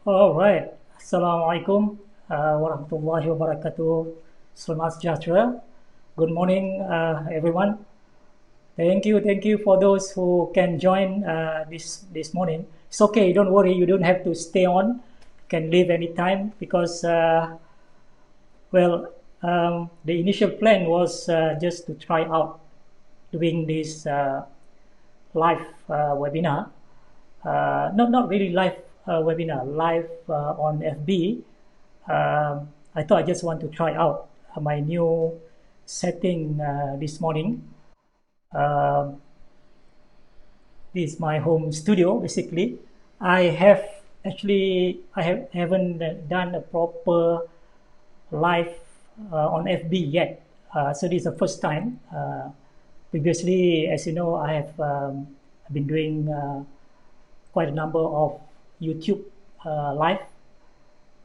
All right. Assalamualaikum warahmatullahi wabarakatuh. Selamat sejahtera. Good morning, everyone. Thank you for those who can join this morning. It's okay. Don't worry. You don't have to stay on. You can leave anytime because well, the initial plan was just to try out doing this live webinar. Not really live webinar, live on FB. I thought I just want to try out my new setting this morning. This is my home studio basically. I haven't done a proper live on FB yet. So this is the first time. Previously, as you know, I have been doing quite a number of YouTube live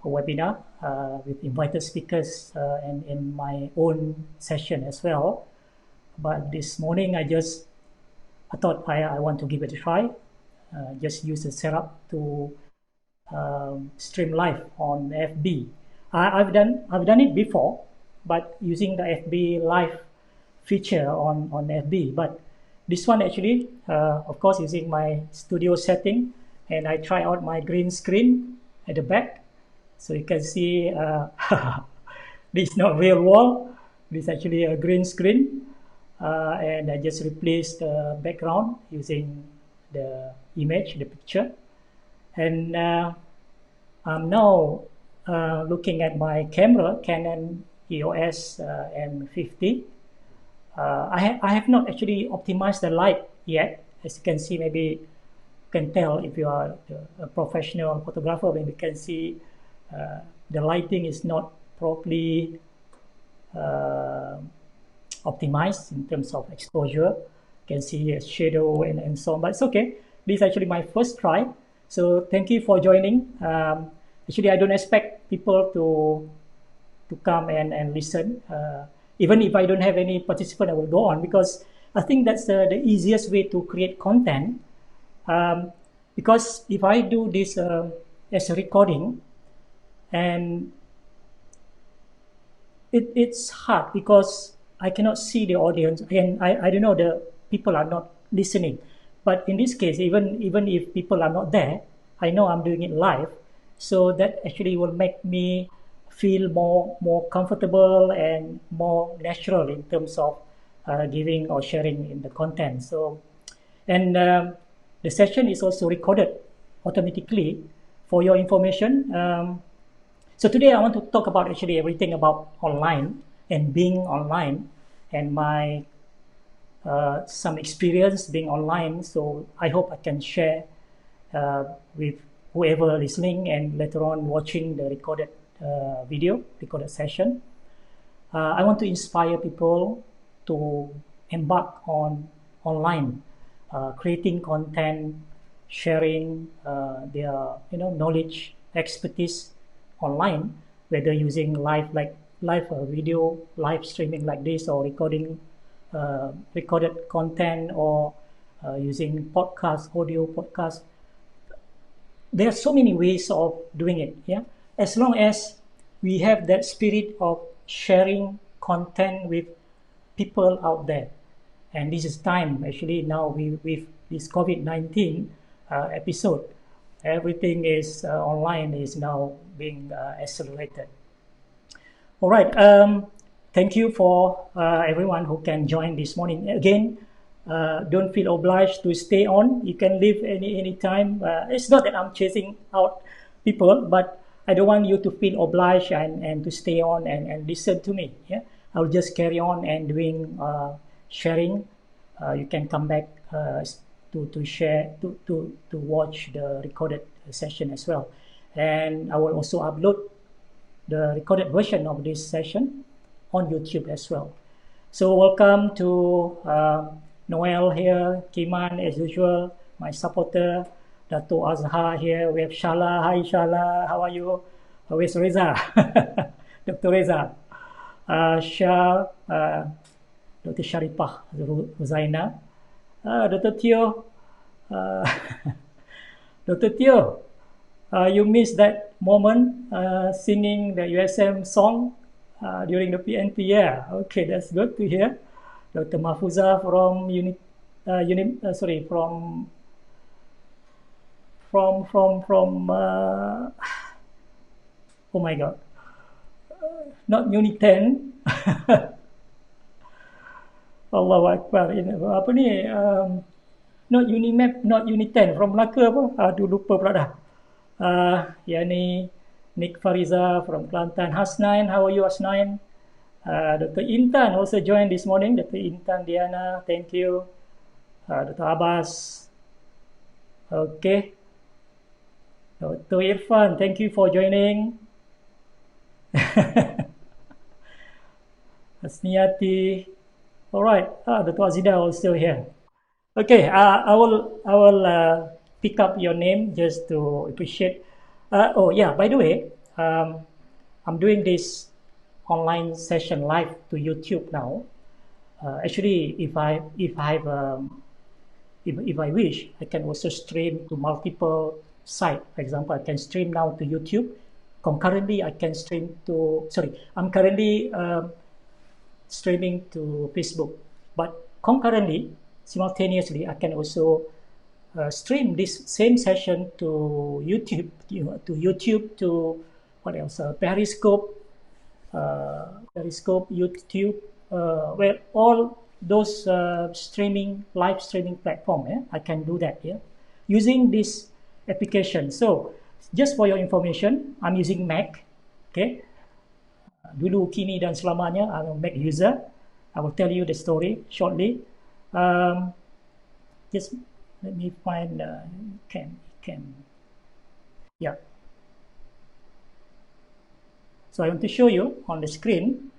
webinar with invited speakers and in my own session as well. But this morning, I thought I want to give it a try. Just use the setup to stream live on FB. I've done it before, but using the FB live feature on FB. But this one actually, of course, using my studio setting, and I try out my green screen at the back, so you can see this is not real wall. This is actually a green screen, and I just replaced the background using the image, the picture, and I'm now looking at my camera, Canon EOS M50. I have not actually optimized the light yet. As you can see, maybe you can tell if you are a professional photographer, maybe you can see the lighting is not properly optimized in terms of exposure. You can see a shadow and so on, but it's okay. This is actually my first try. So thank you for joining. Actually, I don't expect people to come and listen. Even if I don't have any participant, I will go on because I think that's the easiest way to create content. Because if I do this as a recording, and it's hard because I cannot see the audience, and I don't know, the people are not listening. But in this case, even if people are not there, I know I'm doing it live, so that actually will make me feel more comfortable and more natural in terms of giving or sharing in the content. So, and the session is also recorded automatically for your information. So today I want to talk about actually everything about online and being online, and my some experience being online. So I hope I can share with whoever listening and later on watching the recorded recorded session. I want to inspire people to embark on online, creating content, sharing their knowledge, expertise online, whether using live video, live streaming like this, or recording recorded content, or using podcast, audio podcast. There are so many ways of doing it. Yeah, as long as we have that spirit of sharing content with people out there. And this is time actually now with this COVID-19 episode, everything is online is now being accelerated. All right. Thank you for everyone who can join this morning. Again, don't feel obliged to stay on. You can leave any time. It's not that I'm chasing out people, but I don't want you to feel obliged and to stay on and listen to me. Yeah, I'll just carry on and doing sharing. You can come back to share to watch the recorded session as well, and I will also upload the recorded version of this session on YouTube as well. So welcome to Noel here, Kiman as usual, my supporter, Dato Azhar here. We have Shala. Hi Shala, how are you? Where's Reza? Dr. Reza. Shah, Dr. Sharifah, Zaina. Dr. Teo. Dr. Teo. You missed that moment singing the USM song during the PNP. Yeah, okay, that's good to hear. Dr. Mahfuza from oh my god, not Unit 10. Allahu Akbar. Apa ni? Not Unimap, not Unit 10. From Melaka apa? Aduh, lupa pula dah. Yani Nick Fariza from Kelantan. Hasnain, how are you, Hasnain? Dr. Intan also joined this morning. Dr. Intan Diana, thank you. Dr. Abbas. Okay. Dr. Irfan, thank you for joining. Asniati. All right. Dr. Azida is still here. Okay. I will pick up your name just to appreciate. Oh yeah. By the way, I'm doing this online session live to YouTube now. Actually, if I wish, I can also stream to multiple sites. For example, I can stream now to YouTube. Concurrently, I can stream to. Sorry, I'm currently streaming to Facebook, but concurrently, simultaneously, I can also stream this same session to YouTube. To what else? Periscope, YouTube, where all those live streaming platform. I can do that here using this application. So just for your information, I'm using Mac. Okay, dulu, kini dan selamanya, I'm a Mac user. I will tell you the story shortly. Just let me find yeah. So I want to show you on the screen.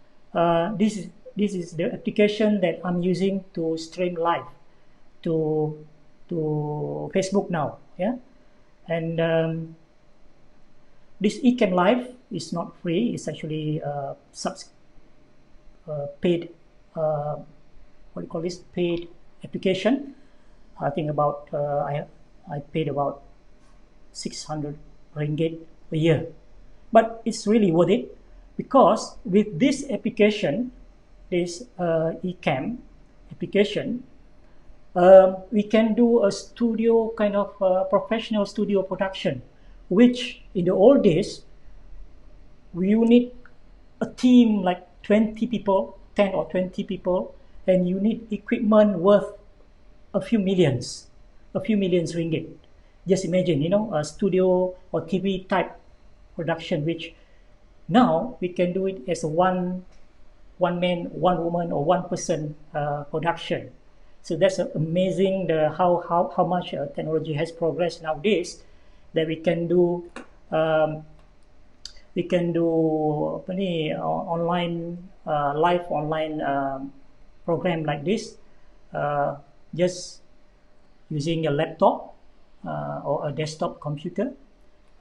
This is the application that I'm using to stream live to Facebook now. Yeah, and this eCam Live is not free. It's actually paid. What do you call this? Paid application. I think about I paid about 600 ringgit a year. But it's really worth it because with this application, this eCam application, we can do a studio kind of professional studio production, which in the old days, you need a team like 20 people, 10 or 20 people, and you need equipment worth a few millions ringgit. Just imagine, a studio or TV type production, which now we can do it as a one man, one woman, or one person production. So that's amazing how much technology has progressed nowadays, that we can do online live online program like this just using a laptop or a desktop computer,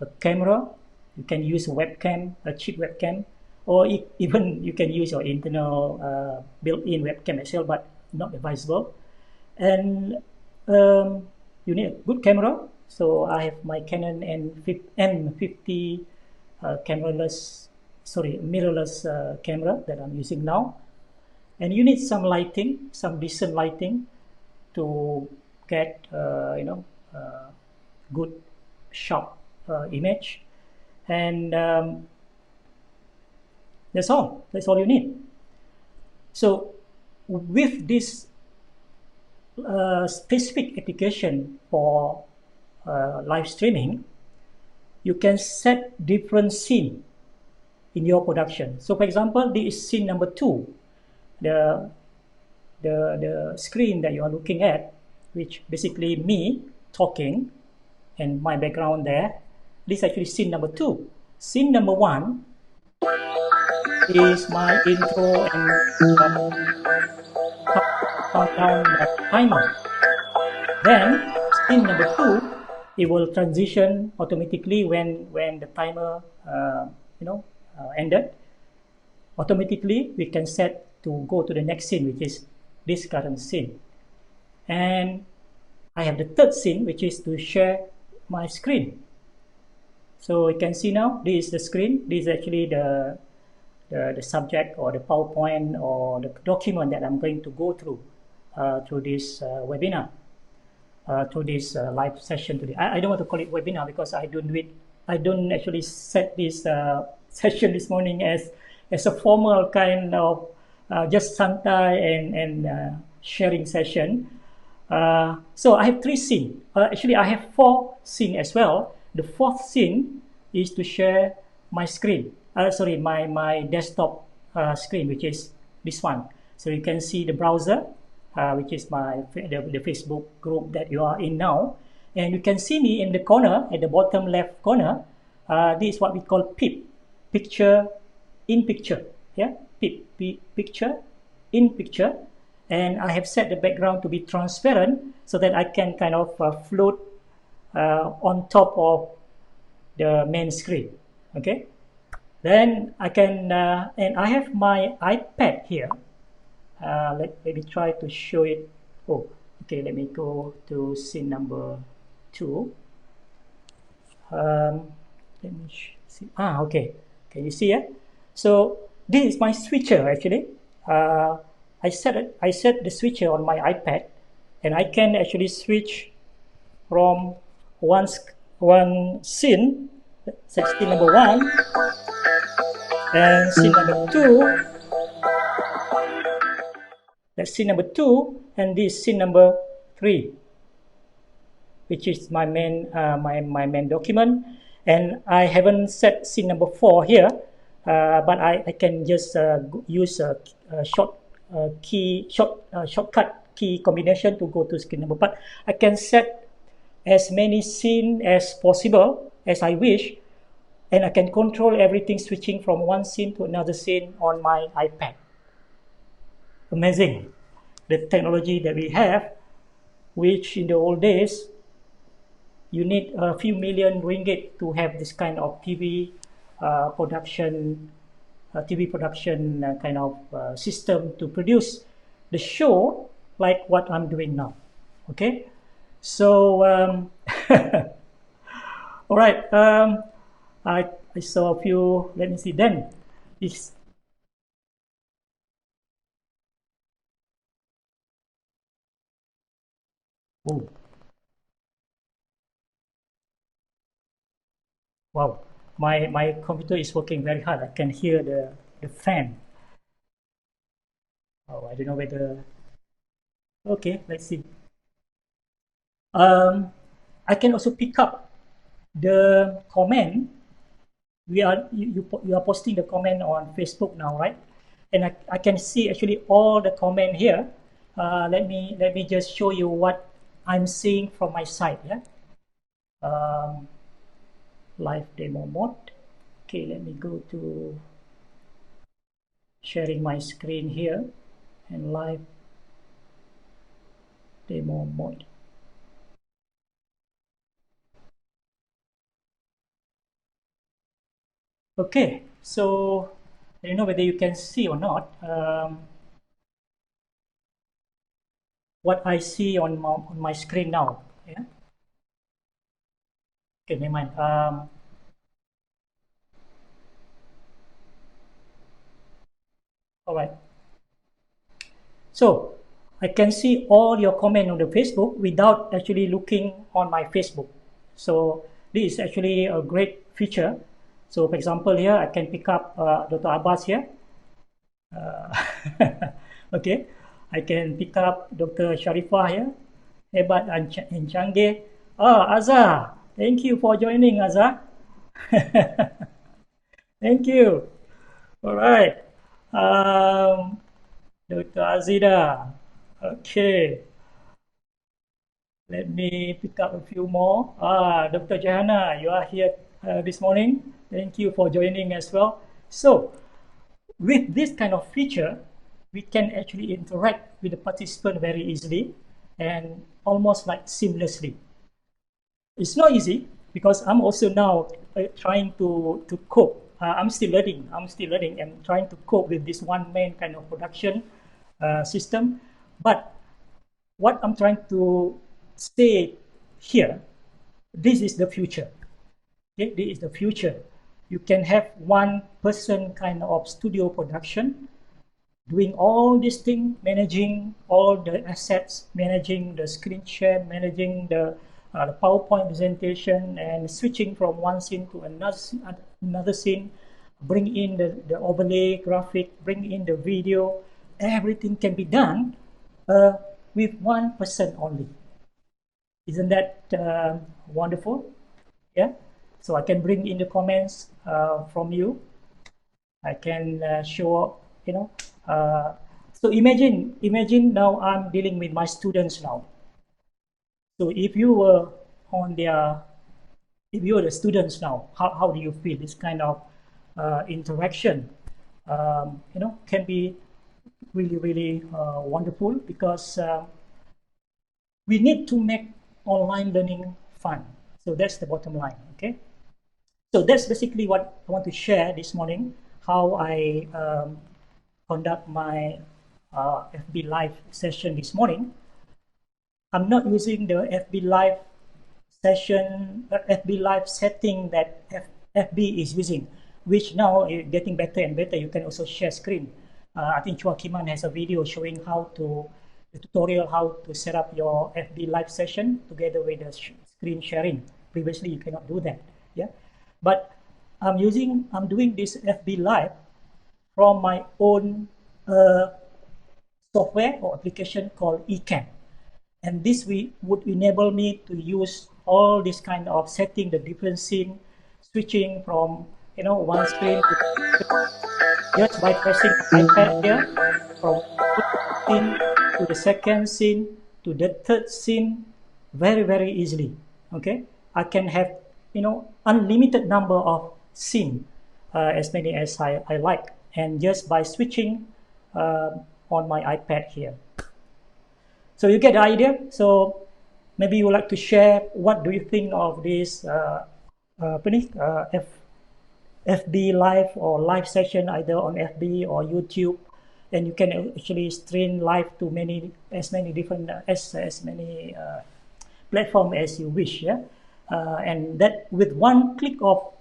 a camera. You can use a webcam, a cheap webcam, or even you can use your internal built-in webcam as well, but not advisable. And you need a good camera. So I have my Canon M50 mirrorless camera that I'm using now. And you need some lighting, some decent lighting to get good sharp image. And that's all you need. So with this specific application for live streaming, you can set different scene in your production. So for example, this is scene number 2, the screen that you are looking at, which basically me talking and my background there. This is actually scene number 2. Scene number 1 is my intro and countdown timer. Then scene number 2, it will transition automatically when the timer ended. Automatically we can set to go to the next scene, which is this current scene. And I have the third scene, which is to share my screen. So you can see now, this is the screen. This is actually the subject or the PowerPoint or the document that I'm going to go through this webinar, through this live session today. I don't want to call it webinar because I don't actually set this session this morning as a formal kind of just santai and sharing session. So I have 3 scenes. Actually, I have 4 scenes as well. The 4th scene is to share my screen. Sorry, my desktop screen, which is this one. So you can see the browser, which is the Facebook group that you are in now, and you can see me in the corner at the bottom left corner. This is what we call PIP, picture in picture. Yeah, PIP, picture in picture. And I have set the background to be transparent so that I can kind of float on top of the main screen. Okay, then I can, and I have my iPad here. Let me try to show it. Oh, okay, let me go to scene number 2. Let me see. Okay, can you see it? So this is my switcher actually. I set the switcher on my iPad, and I can actually switch from one scene, scene number 1, and scene number 2. That's scene number 2, and this scene number 3, which is my main my main document. And I haven't set scene number 4 here, but I can just use a shortcut key combination to go to screen number. But I can set as many scenes as possible as I wish, and I can control everything switching from one scene to another scene on my iPad. Amazing, the technology that we have, which in the old days you need a few million ringgit to have this kind of TV production kind of system to produce the show like what I'm doing now. Okay, so all right, I saw a few. Let me see. Then this. Oh, wow, my computer is working very hard. I can hear the fan. Oh, I don't know whether. Okay, let's see. I can also pick up the comment. You are posting the comment on Facebook now, right? And I can see actually all the comment here. Let me just show you what I'm seeing from my side. Yeah, live demo mode. Okay, let me go to sharing my screen here and live demo mode. Okay, so I don't know whether you can see or not what I see on my screen now. Yeah. Okay, never mind. All right. So I can see all your comment on the Facebook without actually looking on my Facebook. So this is actually a great feature. So for example, here I can pick up Dr. Abbas here. Okay, I can pick up Dr. Sharifah here. Hebat and canggih. Azhar, thank you for joining, Azhar. Thank you. All right. Dr. Azida. Okay. Let me pick up a few more. Dr. Jana, you are here this morning. Thank you for joining as well. So, with this kind of feature, we can actually interact with the participant very easily and almost like seamlessly. It's not easy because I'm also now trying to cope. I'm still learning and trying to cope with this one-man kind of production system. But what I'm trying to say here, this is the future. Okay, this is the future. You can have one person kind of studio production doing all these things, managing all the assets, managing the screen share, managing the PowerPoint presentation, and switching from one scene to another scene, bring in the overlay graphic, bring in the video. Everything can be done uh, with one person only. Isn't that wonderful? Yeah. So I can bring in the comments from you. I can show, you know. Uh, so imagine now I'm dealing with my students now. So if you were on their, if you are the students now, how do you feel? This kind of interaction, can be really wonderful because we need to make online learning fun. So that's the bottom line. Okay. So that's basically what I want to share this morning. How I conduct my FB Live session this morning. I'm not using the FB Live session, FB Live setting that FB is using, which now is getting better and better. You can also share screen. I think Chua Kiman has a video showing how to, the tutorial how to set up your FB Live session together with the screen sharing. Previously, you cannot do that. Yeah, but I'm doing this FB Live from my own software or application called eCam. And this would enable me to use all this kind of setting, the different scene, switching from one screen to just by pressing the iPad here, from one scene to the second scene to the third scene, very easily. Okay, I can have unlimited number of scene, as many as I like, and just by switching on my iPad here. So you get the idea. So maybe you would like to share what do you think of this FB live or live session either on FB or YouTube, and you can actually stream live to as many different as many platform as you wish. Yeah, and that with one click of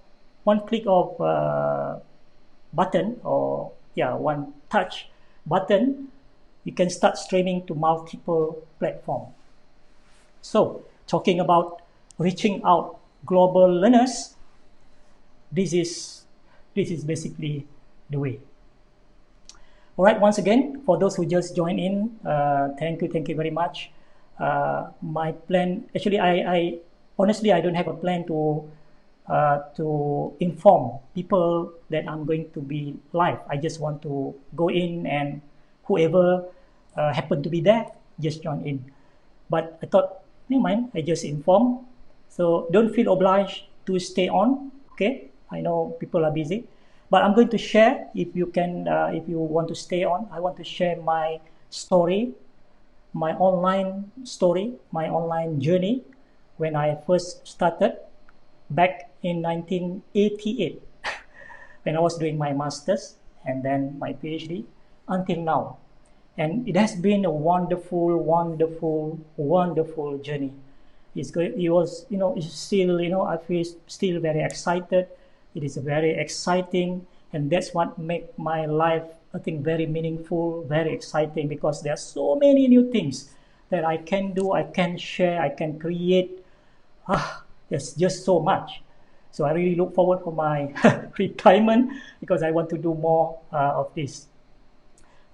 button, or one touch button, you can start streaming to multiple platforms. So talking about reaching out global learners, this is basically the way. All right, once again, for those who just joined in, thank you very much. My plan, actually, I honestly I don't have a plan to inform people that I'm going to be live. I just want to go in, and whoever happened to be there, just join in. But I thought, never mind, I just inform. So don't feel obliged to stay on. Okay, I know people are busy, but I'm going to share. If you want to stay on, I want to share my story, my online story, my online journey when I first started back in 1988 when I was doing my master's and then my PhD until now. And it has been a wonderful journey. It's still, I feel still very excited. It is very exciting, and that's what make my life, I think, very meaningful, very exciting, because there are so many new things that I can do, I can share, I can create. There's just so much. So I really look forward for my retirement, because I want to do more of this.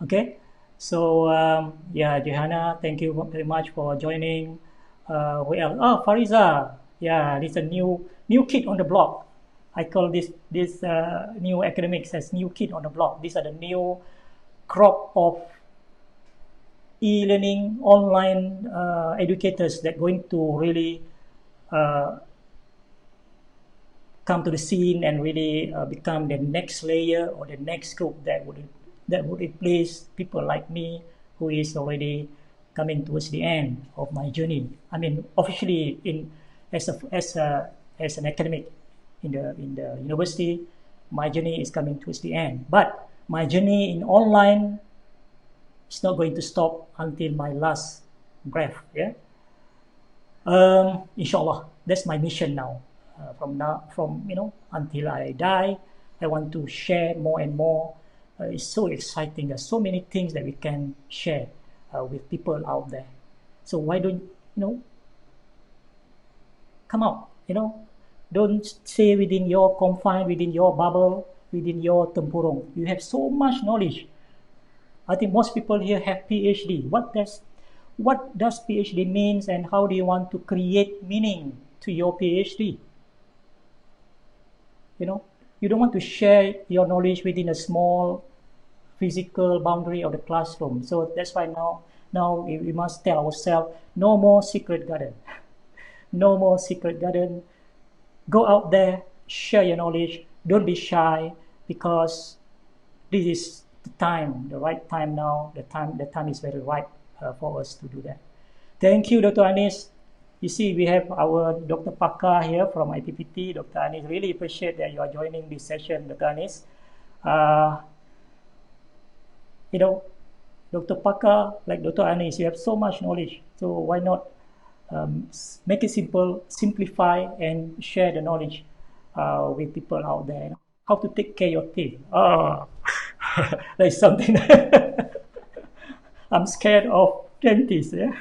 Okay. So Jana, thank you very much for joining. Who else? Oh, Fariza. Yeah, this is a new kid on the block. I call this new academics as new kid on the block. These are the new crop of e-learning online educators that going to really come to the scene and really become the next layer or the next group that would replace people like me, who is already coming towards the end of my journey. I mean, officially as an academic in the university, my journey is coming towards the end. But my journey in online is not going to stop until my last breath. Yeah. Inshallah, that's my mission now. from until I die. I want to share more and more. It's so exciting. There's so many things that we can share with people out there. So why don't come out? Don't stay within your confine, within your bubble, within your tempurung. You have so much knowledge. I think most people here have PhD. What does PhD means, and how do you want to create meaning to your PhD? You don't want to share your knowledge within a small physical boundary of the classroom. So that's why now we must tell ourselves, no more secret garden. No more secret garden. Go out there, share your knowledge. Don't be shy, because this is the time, the right time now. The time is very right for us to do that. Thank you, Dr. Anis. You see, we have our Dr. Pakar here from IPPT. Dr. Anis, really appreciate that you are joining this session, Dr. Anis. Dr. Pakar, like Dr. Anis, you have so much knowledge. So why not make it simple, simplify, and share the knowledge with people out there. How to take care of your teeth. Oh, that's something I'm scared of dentists. Yeah?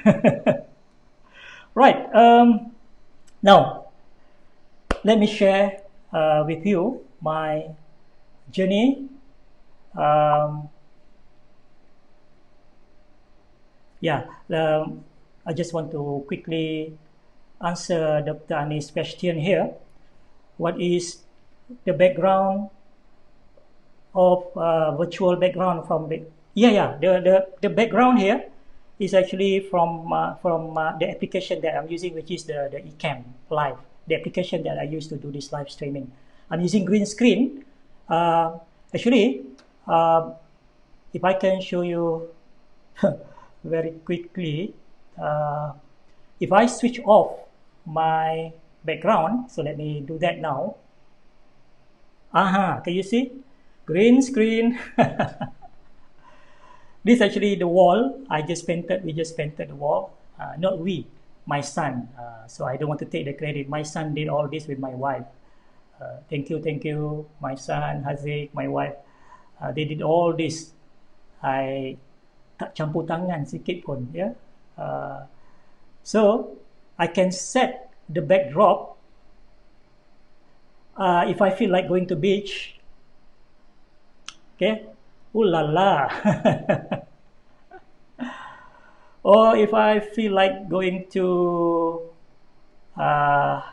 Right. Now, let me share with you my journey. I just want to quickly answer Dr. Anis' question here. What is the background of virtual background from the the background here is actually from the application that I'm using, which is the eCam Live, the application that I use to do this live streaming. I'm using green screen. Actually, if I can show you very quickly, if I switch off my background, so let me do that now. Can you see? Green screen. This is actually the wall we just painted the wall. Not we, my son. So I don't want to take the credit. My son did all this with my wife. Thank you, my son, Haziq, my wife. They did all this. I tak campur tangan sikit pun, yeah. So I can set the backdrop if I feel like going to beach. Okay, ooh la la. Or if I feel like going to I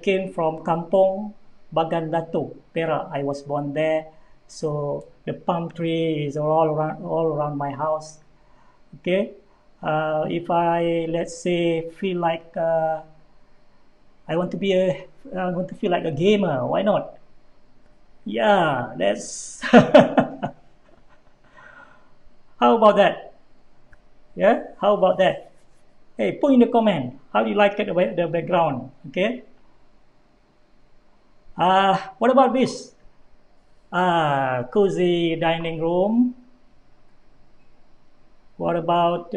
came from Kampong Bagan Datuk, Perak. I was born there, so the palm tree is all around my house. Okay, if I, let's say, feel like I want to feel like a gamer, why not? Yeah, that's how about that? Yeah, how about that? Hey, put in the comment, how do you like the background? Okay. What about this? Cozy dining room. What about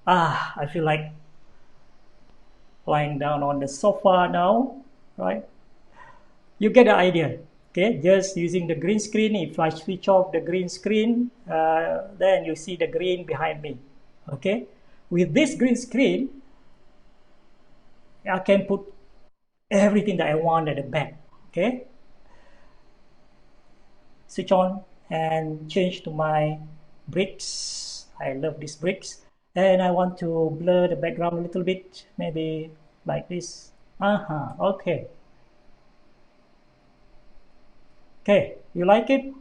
I feel like lying down on the sofa now, right? You get the idea. Okay, just using the green screen. If I switch off the green screen, then you see the green behind me. Okay, with this green screen, I can put everything that I want at the back. Okay, switch on and change to my bricks. I love these bricks, and I want to blur the background a little bit, maybe like this. Okay. Okay, you like it?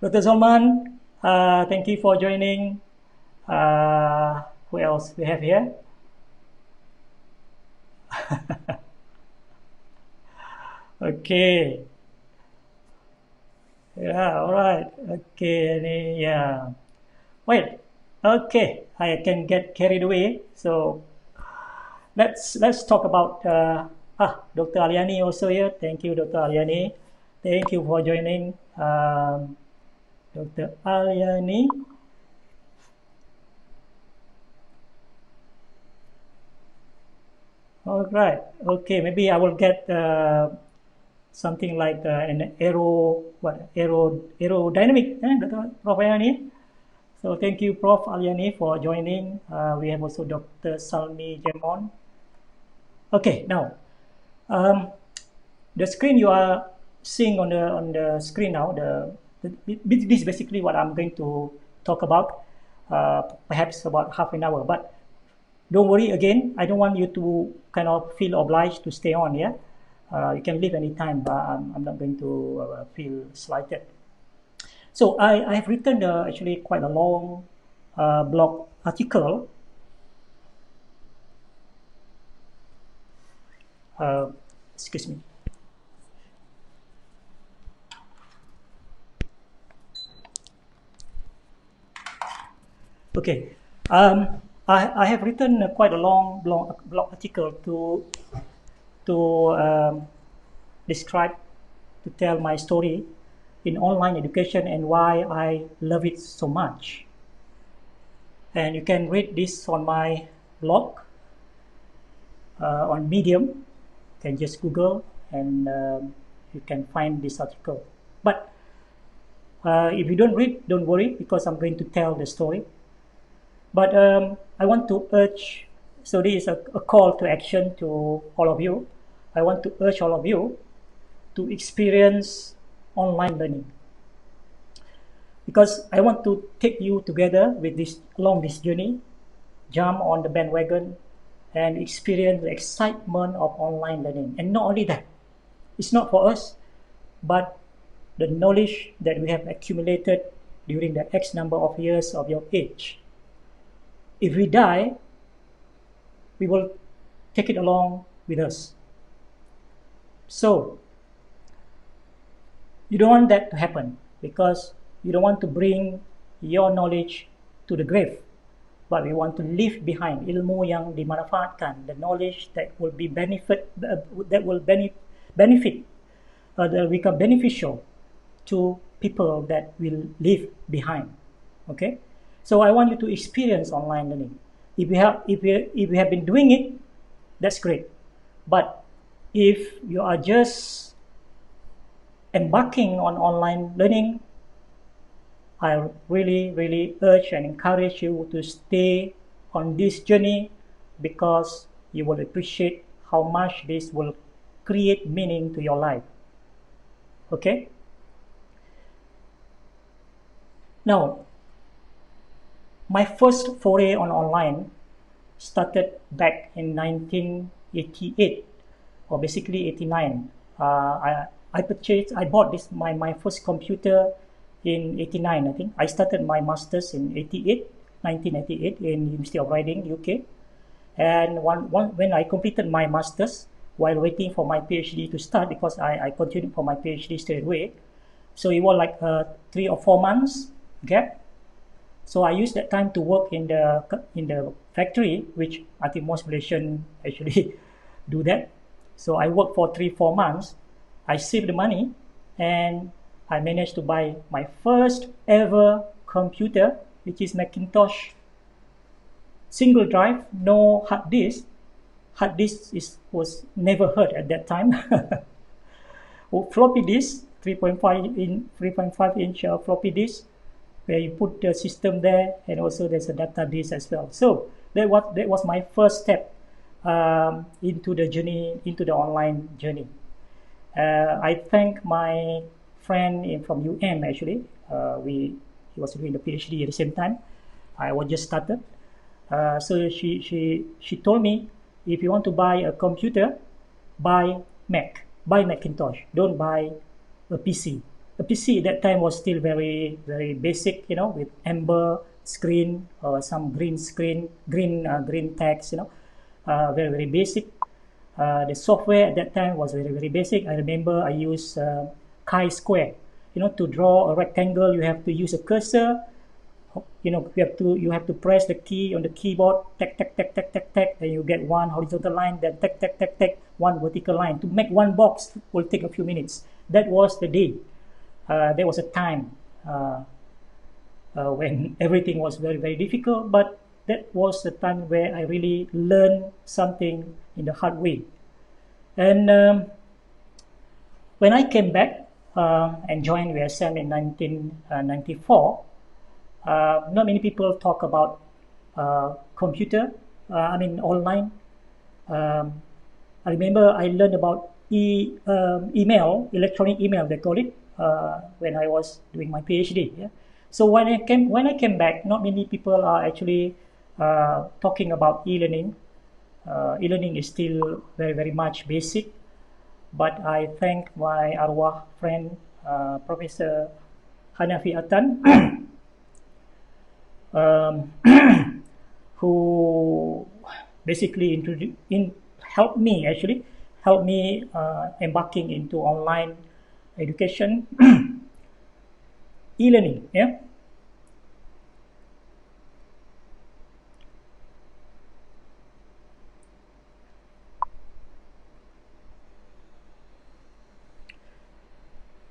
Dr. Zolman, thank you for joining. Who else we have here? Okay. Yeah, all right. Okay, yeah. Wait. Okay, I can get carried away. So let's talk about Dr. Aliani also here. Thank you, Dr. Aliani. Thank you for joining, Dr. Aliani. All right. Okay. Maybe I will get something like an aerodynamic, Prof. Aliani. So thank you, Prof. Aliani, for joining. We have also Dr. Salmi Jemon. Okay. Now, um, the screen you are seeing on the screen now, this is basically what I'm going to talk about, perhaps about half an hour. But don't worry, again, I don't want you to kind of feel obliged to stay on. Yeah, you can leave anytime, but I'm not going to feel slighted. So I have written actually quite a long blog article. Excuse me. Okay, I have written quite a long blog article to describe, to tell my story in online education and why I love it so much. And you can read this on my blog on Medium. You can just Google and you can find this article. But if you don't read, don't worry, because I'm going to tell the story. But I want to urge, so this is a call to action to all of you. I want to urge all of you to experience online learning, because I want to take you together with this along this journey, jump on the bandwagon and experience the excitement of online learning. And not only that, it's not for us, but the knowledge that we have accumulated during the X number of years of your age. If we die, we will take it along with us. So you don't want that to happen, because you don't want to bring your knowledge to the grave, but we want to leave behind ilmu yang dimanfaatkan, the knowledge that will be benefit, that will benefit, that become beneficial to people that will leave behind. Okay, so I want you to experience online learning. If you have been doing it, that's great. But if you are just embarking on online learning, I really urge and encourage you to stay on this journey, because you will appreciate how much this will create meaning to your life. Okay? Now, my first foray on online started back in 1988, or basically 89. I bought my first computer in 89, I think. I started my master's in 1988 in University of Reading, UK. And when I completed my master's, while waiting for my PhD to start, because I continued for my PhD straight away, so it was like a 3 or 4 months gap. So I used that time to work in the factory, which I think most Malaysians actually do that. So I worked for 3-4 months. I saved the money, and I managed to buy my first ever computer, which is Macintosh single drive, no hard disk. Hard disk was never heard at that time. Floppy disk, 3.5 inch floppy disk, where you put the system there, and also there's a data disk as well. So that was my first step into the online journey. I thank my friend from UM actually. He was doing the PhD at the same time. I was just started. So she told me, if you want to buy a computer, buy Macintosh. Don't buy a PC. The PC at that time was still very basic, with amber screen or some green text, very basic. The software at that time was very basic. I remember I used chi-square. To draw a rectangle, you have to use a cursor. You have to press the key on the keyboard, tack, then you get one horizontal line, then tack, one vertical line. To make one box will take a few minutes. That was the day. There was a time when everything was very difficult, but that was the time where I really learned something in the hard way. And when I came back and joined VSM in 1994, not many people talk about computer, online. I remember I learned about email, electronic email, they call it, when I was doing my PhD. Yeah? So when I came back, not many people are actually talking about e-learning. E-learning is still very, very much basic, but I thank my arwah friend, Professor Hanafi Atan, who basically helped me embarking into online education, e-learning. Yeah.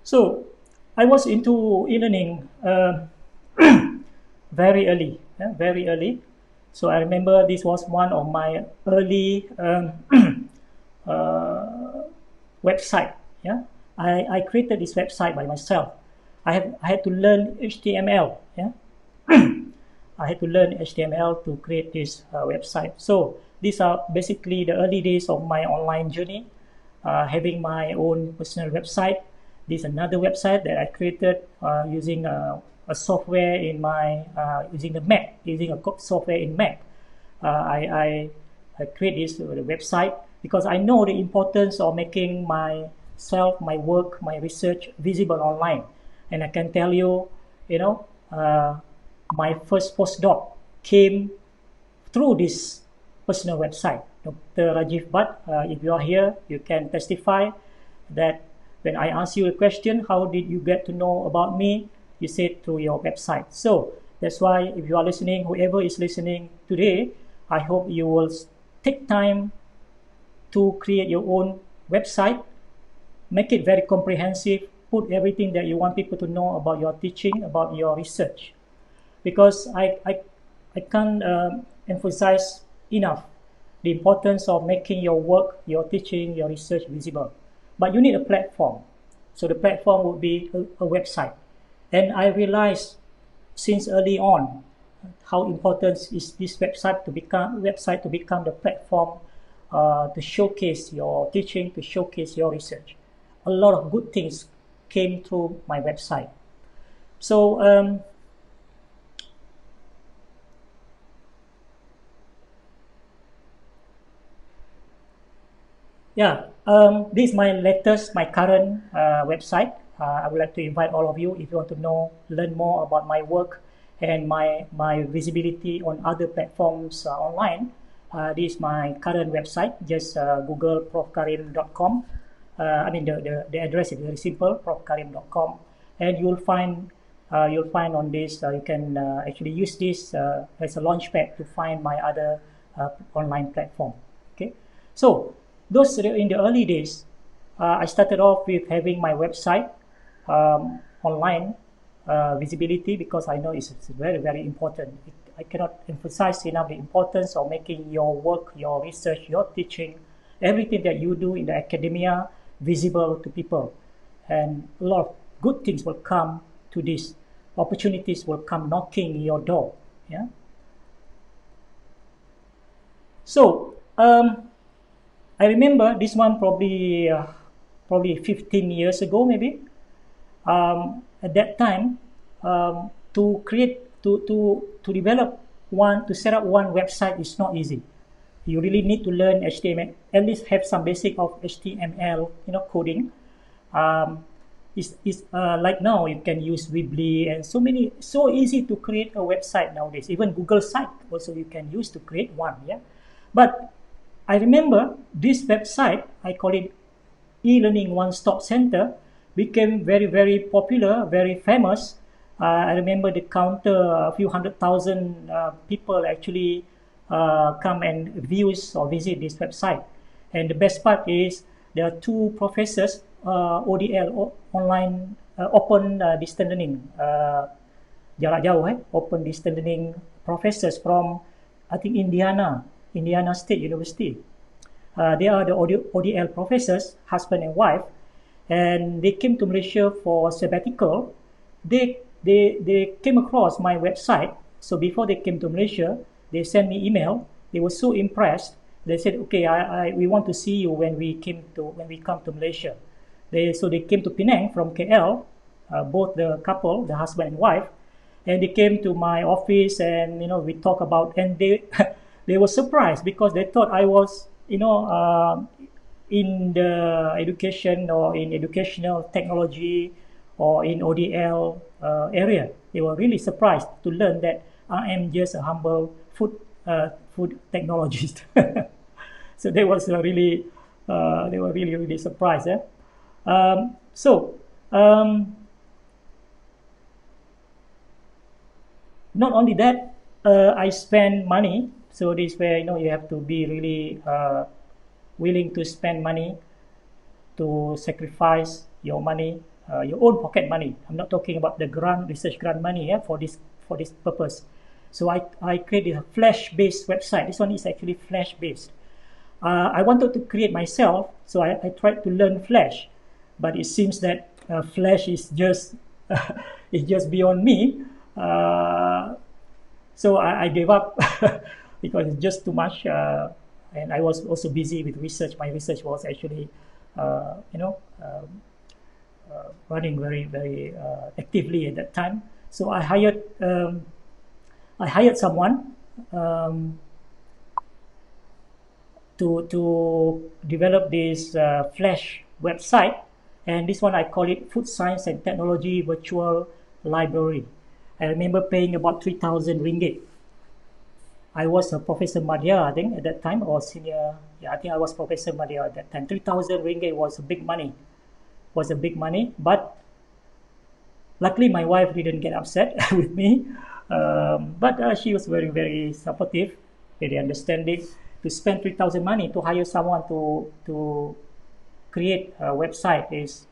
So I was into e-learning very early, very early. So I remember this was one of my early website. Yeah, I created this website by myself. I had to learn HTML. Yeah, I had to learn HTML to create this website. So these are basically the early days of my online journey, having my own personal website. This is another website that I created using a software in my using the Mac, using a software in Mac. I create this website because I know the importance of making myself, my work, my research visible online. And I can tell you, my first postdoc came through this personal website. Dr. Rajiv Bhatt, if you are here, you can testify that when I ask you a question, how did you get to know about me? You said through your website. So that's why if you are listening, whoever is listening today, I hope you will take time to create your own website, make it very comprehensive, put everything that you want people to know about your teaching, about your research. Because I can't emphasize enough the importance of making your work, your teaching, your research visible. But you need a platform. So the platform would be a website. And I realized since early on how important is this website to become the platform to showcase your teaching, to showcase your research. A lot of good things came through my website. So this is my current website. I would like to invite all of you, if you want to learn more about my work and my visibility on other platforms online. This is my current website. Just Google profkarim.com. The address is very simple, profkarim.com, and you'll find on this. You can actually use this as a launchpad to find my other online platform. Okay, so those in the early days, I started off with having my website online visibility, because I know it's very, very important. I cannot emphasize enough the importance of making your work, your research, your teaching, everything that you do in the academia visible to people. And a lot of good things will come to this. Opportunities will come knocking your door. Yeah. So I remember this one probably 15 years ago, maybe. At that time, to set up one website is not easy. You really need to learn HTML, at least have some basic of HTML, coding. It's like now you can use Weebly and so easy to create a website nowadays. Even Google site also you can use to create one. Yeah, but I remember this website, I call it E-Learning OneStop Center, became very, very popular, very famous. I remember the counter, a few 100,000 people actually come and views or visit this website. And the best part is there are two professors, ODL, online open distance learning, jarak jauh, open distance learning professors from I think Indiana State University. They are the ODL professors, husband and wife, and they came to Malaysia for sabbatical. They came across my website. So before they came to Malaysia, they sent me email. They were so impressed. They said, "Okay, we want to see you when we come to Malaysia." So they came to Penang from KL, both the couple, the husband and wife, and they came to my office, and we talk about, and they they were surprised because they thought I was in the education or in educational technology or in ODL area. They were really surprised to learn that I am just a humble food technologist. So they was really they were really surprised. So not only that, I spend money. So this where you have to be really willing to spend money, to sacrifice your money, your own pocket money. I'm not talking about the research grant money for this purpose. So I created a Flash-based website. This one is actually Flash-based. I wanted to create myself, so I tried to learn Flash, but it seems that Flash is just is just beyond me. So I gave up because it's just too much, and I was also busy with research. My research was actually, running very actively at that time. So I hired someone to develop this Flash website, and this one I call it Food Science and Technology Virtual Library. I remember paying about 3,000 ringgit. I was a Professor Madhya, I think, at that time, or senior. Yeah, I think I was Professor Madhya at that time. 3,000 ringgit was a big money. But luckily my wife didn't get upset with me. But she was very supportive, very understanding. To spend 3,000 money to hire someone to create a website is,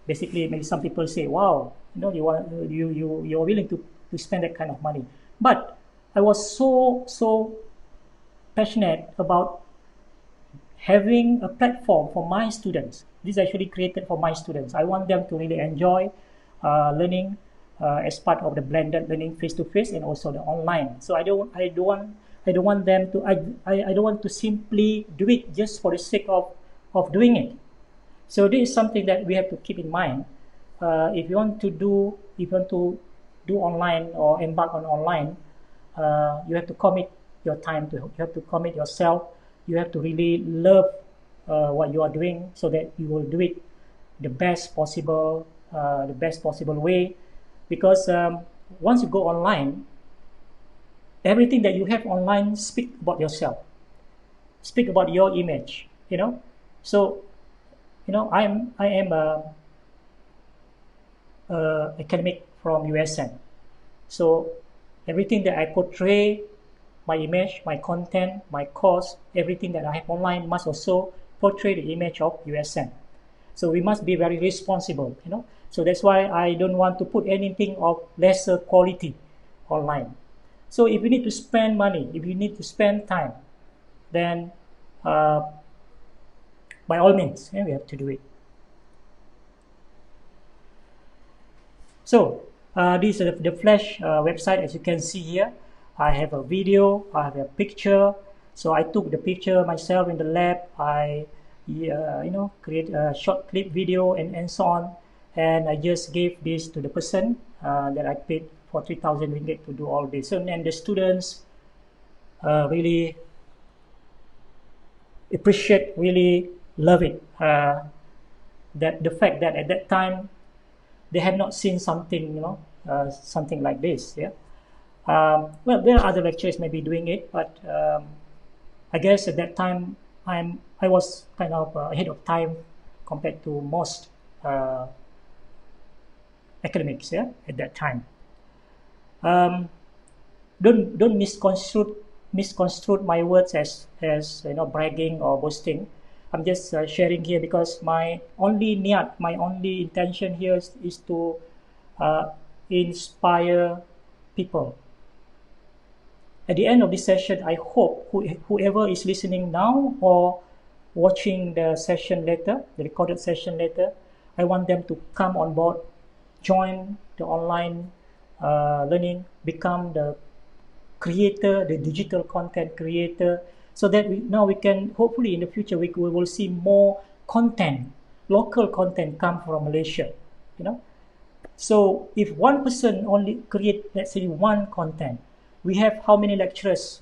basically maybe some people say, wow, you're willing to spend that kind of money. But I was so passionate about having a platform for my students. This is actually created for my students. I want them to really enjoy learning as part of the blended learning face-to-face and also the online. So I don't want them to I don't want to simply do it just for the sake of doing it. So this is something that we have to keep in mind. If you want to do online or embark on online, you have to commit your time to. You have to commit yourself. You have to really love what you are doing, so that you will do it the best possible way. Because once you go online, everything that you have online speak about yourself, speak about your image. So I am a academic from USN. So everything that I portray, my image, my content, my course, everything that I have online must also portray the image of USN. So we must be very responsible. So that's why I don't want to put anything of lesser quality online. So if you need to spend money, if you need to spend time, then by all means, we have to do it. So this is the Flash website. As you can see here, I have a video, I have a picture. So I took the picture myself in the lab. I create a short clip video and so on. And I just gave this to the person that I paid for 3,000 ringgit to do all this. So, and the students really appreciate, really love it. That the fact that at that time they had not seen something, something like this. Yeah. Well, there are other lecturers maybe doing it, but I guess at that time I was kind of ahead of time compared to most academics. Yeah, at that time. Don't misconstrue my words as bragging or boasting. I'm just sharing here because my only intention here is to inspire people At the end of this session, I hope whoever is listening now or watching the session later, the recorded session later, I want them to come on board, join the online learning, become the creator, the digital content creator, so that now we can, hopefully in the future, we will see more content, local content come from Malaysia, you know. So if one person only create, let's say, one content, we have how many lecturers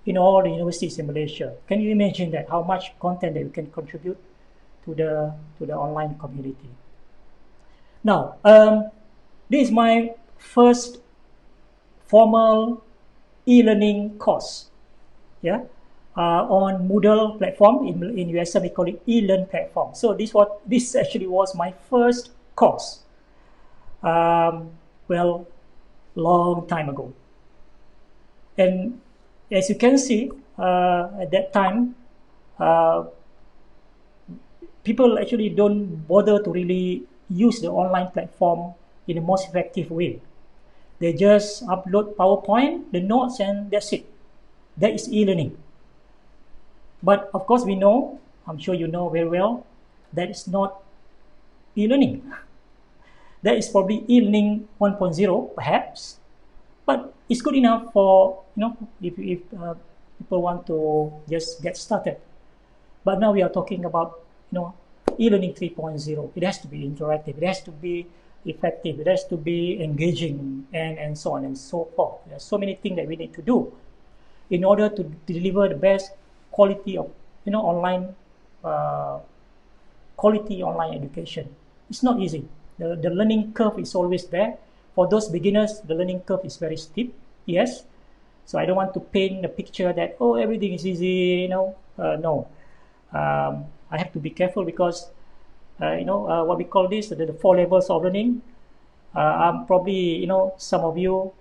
in all the universities in Malaysia? Can you imagine that, how much content that we can contribute to the online community? Now, this is my first formal e-learning course, yeah, on Moodle platform. In USM we call it e-learn platform. So this actually was my first course. Well, long time ago. And as you can see, at that time, people actually don't bother to really use the online platform in the most effective way. They just upload PowerPoint, the notes, and that's it. That is e-learning. But of course we know, I'm sure you know very well, that is not e-learning. That is probably e-learning 1.0 perhaps, but it's good enough for, if people want to just get started. But now we are talking about, e-learning 3.0. It has to be interactive, it has to be effective, it has to be engaging, and so on and so forth. There are so many things that we need to do in order to deliver the best quality of, online quality online education. It's not easy. The learning curve is always there. For those beginners, the learning curve is very steep, yes. So I don't want to paint a picture that, oh, everything is easy, no. I have to be careful because, what we call this, the 4 levels of learning. I'm probably, some of you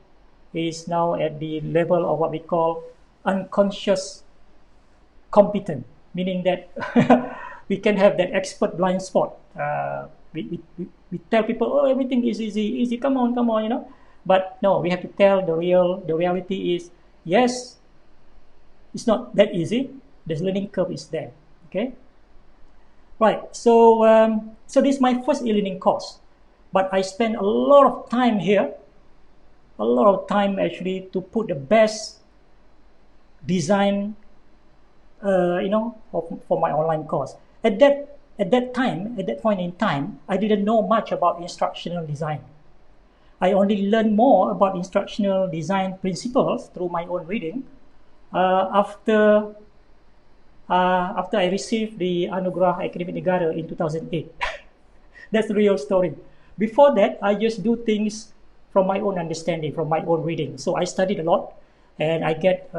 is now at the level of what we call unconscious competent, meaning that we can have that expert blind spot. We tell people, oh, everything is easy, come on, But no, we have to tell the reality is, yes, it's not that easy. The learning curve is there, okay? Right, so this is my first e-learning course, but I spent a lot of time here, a lot of time actually to put the best design, for my online course. At that point in time, I didn't know much about instructional design. I only learned more about instructional design principles through my own reading after I received the Anugerah Akademik Negara in 2008. That's the real story. Before that, I just do things from my own understanding, from my own reading. So I studied a lot, and I get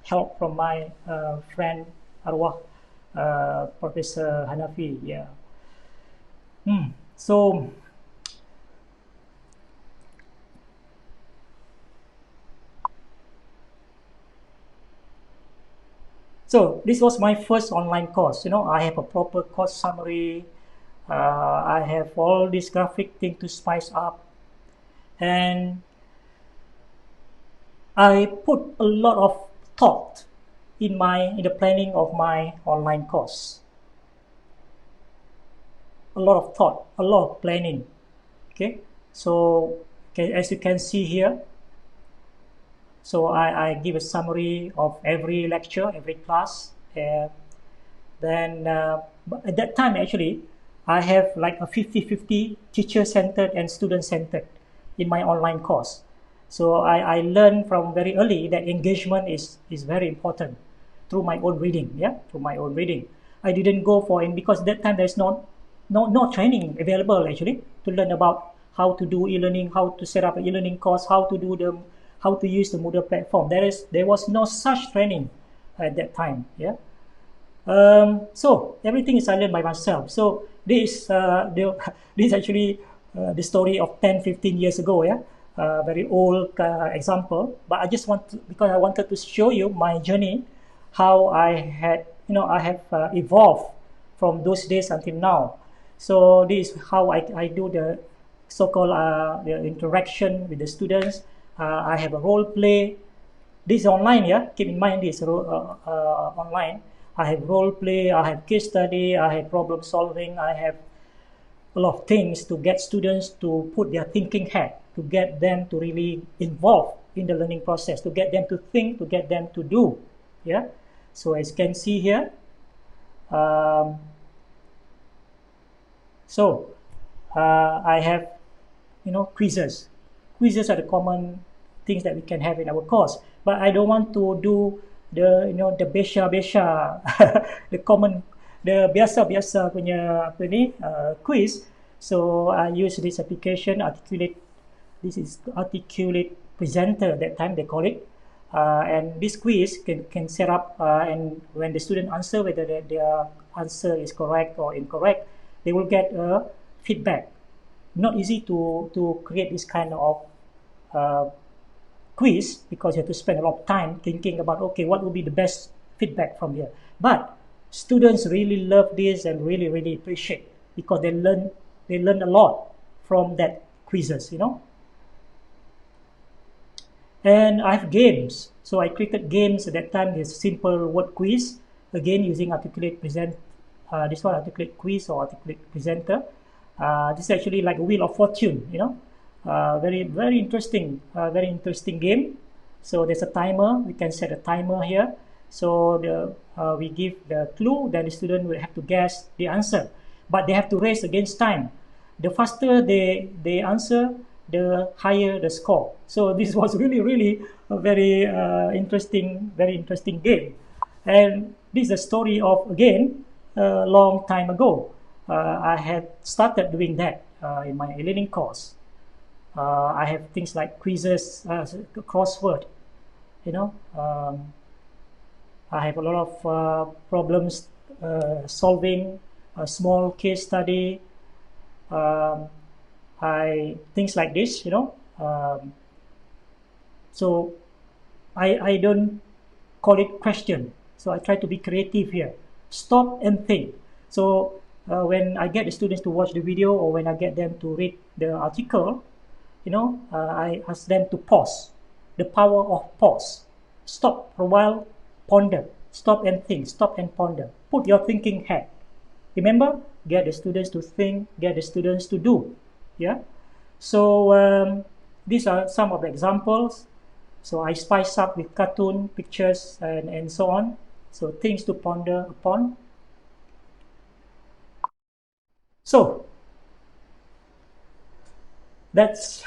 help from my friend Arwah, Professor Hanafi. Yeah. So this was my first online course. I have a proper course summary. I have all this graphic thing to spice up, and I put a lot of thought in the planning of my online course. A lot of thought, a lot of planning. Okay, so as you can see here, so I give a summary of every lecture, every class. Then at that time, actually, I have like a 50-50 teacher-centered and student-centered in my online course. So I learned from very early that engagement is very important through my own reading. Yeah, through my own reading. I didn't go for it because at that time there's no training available actually to learn about how to do e-learning, how to set up an e-learning course, how to use the Moodle platform. There was no such training at that time. Yeah. So everything is I learned by myself. So this is actually the story of 10-15 years ago. Yeah. Very old example, but I just because I wanted to show you my journey, how I have evolved from those days until now. So this is how I do the so-called the interaction with the students. I have a role play. This is online, yeah. Keep in mind this online. I have role play, I have case study, I have problem solving, I have a lot of things to get students to put their thinking hat, to get them to really involve in the learning process, to get them to think, to get them to do. Yeah. So as you can see here, um, I have, quizzes. Quizzes are the common things that we can have in our course. But I don't want to do the besha, the common, the biasa punya quiz. So I use this application, Articulate. This is Articulate Presenter. That time they call it. And this quiz can set up, and when the student answer whether their answer is correct or incorrect, they will get a feedback. Not easy to create this kind of quiz, because you have to spend a lot of time thinking about, okay, what will be the best feedback from here. But students really love this and really appreciate, because they learn a lot from that quizzes, And I have games. So I created games at that time. There's simple word quiz, again using Articulate Present. This one, Articulate Quiz or Articulate Presenter. This is actually like a Wheel of Fortune, very interesting game. So there's a timer. We can set a timer here. So we give the clue, then the student will have to guess the answer, but they have to race against time. The faster they answer, the higher the score. So this was really a very interesting game. And this is a story of, again, a long time ago. I had started doing that in my Elearning course. I have things like quizzes, crossword, I have a lot of problems solving, a small case study, things like this, so I don't call it question. So I try to be creative here. Stop and think. So when I get the students to watch the video, or when I get them to read the article, I ask them to pause. The power of pause. Stop for a while, ponder. Stop and think. Stop and ponder. Put your thinking hat. Remember, get the students to think, get the students to do. Yeah. So these are some of the examples. So I spice up with cartoon, pictures, and so on. So things to ponder upon. So that's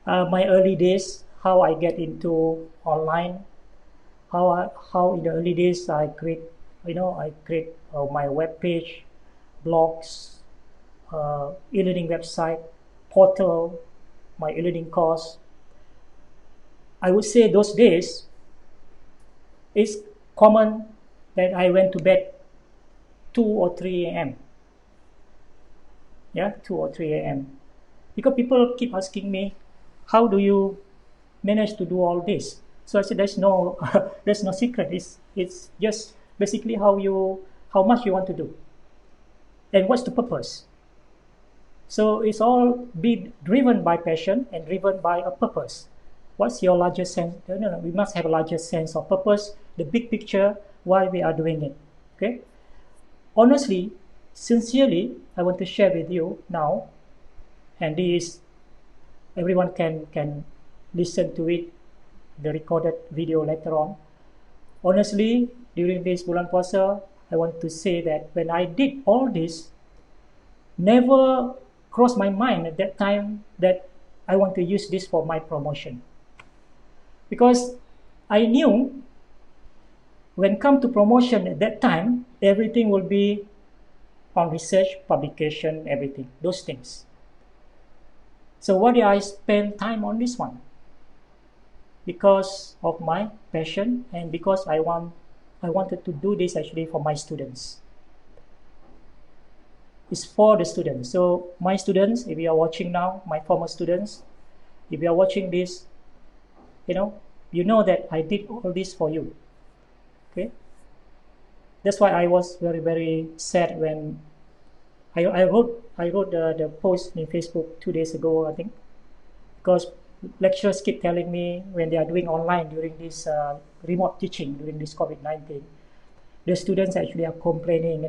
my early days, how I get into online, how in the early days I create my web page, blogs, e-learning website, portal, my e-learning course. I would say those days it's common that I went to bed 2 or 3 a.m. Yeah, 2 or 3 a.m. Because people keep asking me, how do you manage to do all this? So I said, there's no secret. It's just basically how much you want to do, and what's the purpose. So it's all be driven by passion and driven by a purpose. What's your larger sense? No, we must have a larger sense of purpose, the big picture, why we are doing it. Okay. Honestly, sincerely, I want to share with you now, and this everyone can listen to it, the recorded video later on. Honestly, during this bulan puasa, I want to say that when I did all this, never crossed my mind at that time that I want to use this for my promotion. Because I knew when come to promotion at that time, everything will be on research, publication, everything, those things. So why did I spend time on this one? Because of my passion, and because I wanted to do this actually for my students. It's for the students. So my students, if you are watching now, my former students, if you are watching this, you know that I did all this for you. Okay. That's why I was very sad when I wrote the post in Facebook 2 days ago, I think, because lecturers keep telling me when they are doing online during this remote teaching during this COVID-19, the students actually are complaining,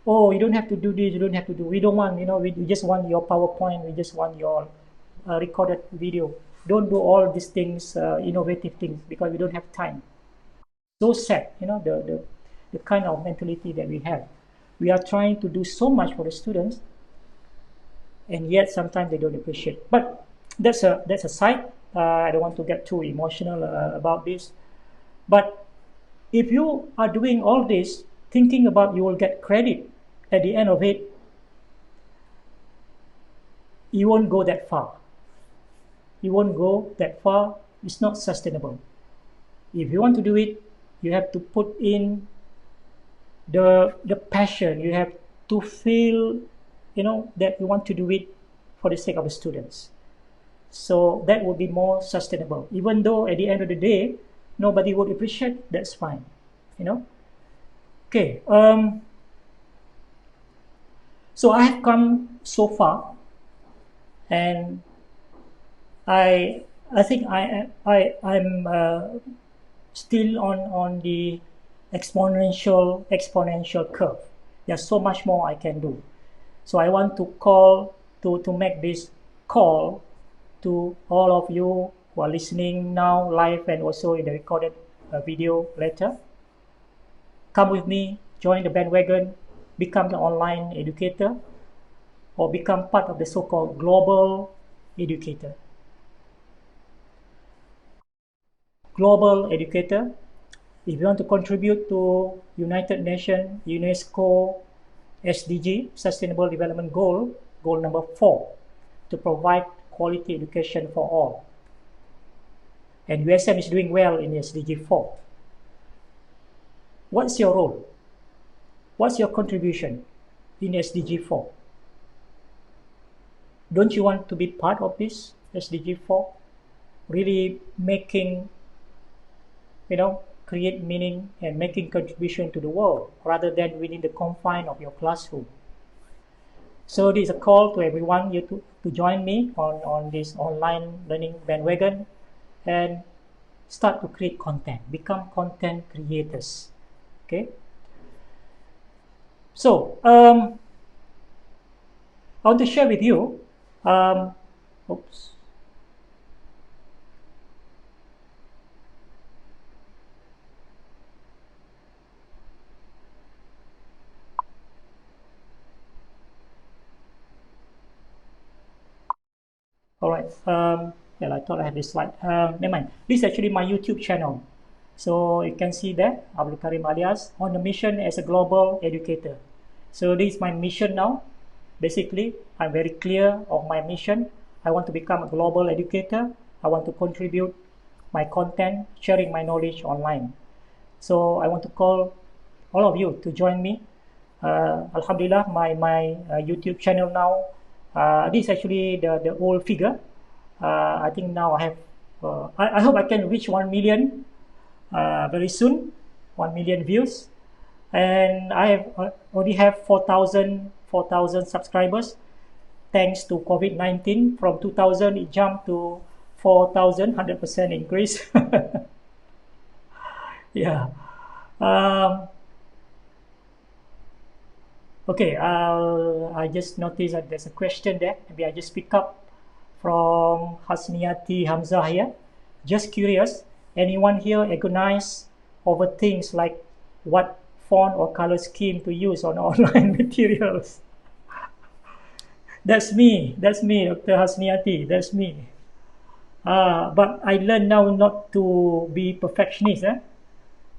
oh, you don't have to do this, you don't have to do, we don't want, we just want your PowerPoint, we just want your recorded video. Don't do all these things, innovative things, because we don't have time. So sad, the kind of mentality that we have. We are trying to do so much for the students, and yet sometimes they don't appreciate. But that's a side. I don't want to get too emotional about this. But if you are doing all this, thinking about you will get credit at the end of it, you won't go that far. You won't go that far. It's not sustainable. If you want to do it, you have to put in the passion. You have to feel, that you want to do it for the sake of the students. So that would be more sustainable. Even though at the end of the day, nobody would appreciate, that's fine. Okay. So I have come so far, and I think I'm still on the exponential curve. There's so much more I can do. So I want to make this call to all of you who are listening now live and also in the recorded video later. Come with me, join the bandwagon, become the online educator, or become part of the so-called global educator. Global educator, if you want to contribute to United Nations, UNESCO, SDG, Sustainable Development Goal, goal number 4, to provide quality education for all. And USM is doing well in SDG 4. What's your role? What's your contribution in SDG 4? Don't you want to be part of this SDG 4? Really making, create meaning and making contribution to the world rather than within the confine of your classroom. So this is a call to everyone to join me on this online learning bandwagon and start to create content, become content creators. Okay. So I want to share with you. Oops. All right. Well, I thought I had this slide. Never mind. This is actually my YouTube channel. So you can see there, Abdul Karim Alias, on a mission as a global educator. So this is my mission now. Basically, I'm very clear of my mission. I want to become a global educator. I want to contribute my content, sharing my knowledge online. So I want to call all of you to join me. Alhamdulillah, my YouTube channel now, this is actually the old figure. I think now I have, I hope I can reach 1 million very soon, 1 million views. And I already have 4,000 subscribers. Thanks to COVID-19, from 2,000 it jumped to 4,000, 100% increase. Yeah. Okay, I just noticed that there's a question there. Maybe I just pick up from Hasniati Hamzah here. Just curious, anyone here agonize over things like what font or color scheme to use on online materials? That's me, Dr. Hasniati, that's me. But I learned now not to be perfectionist.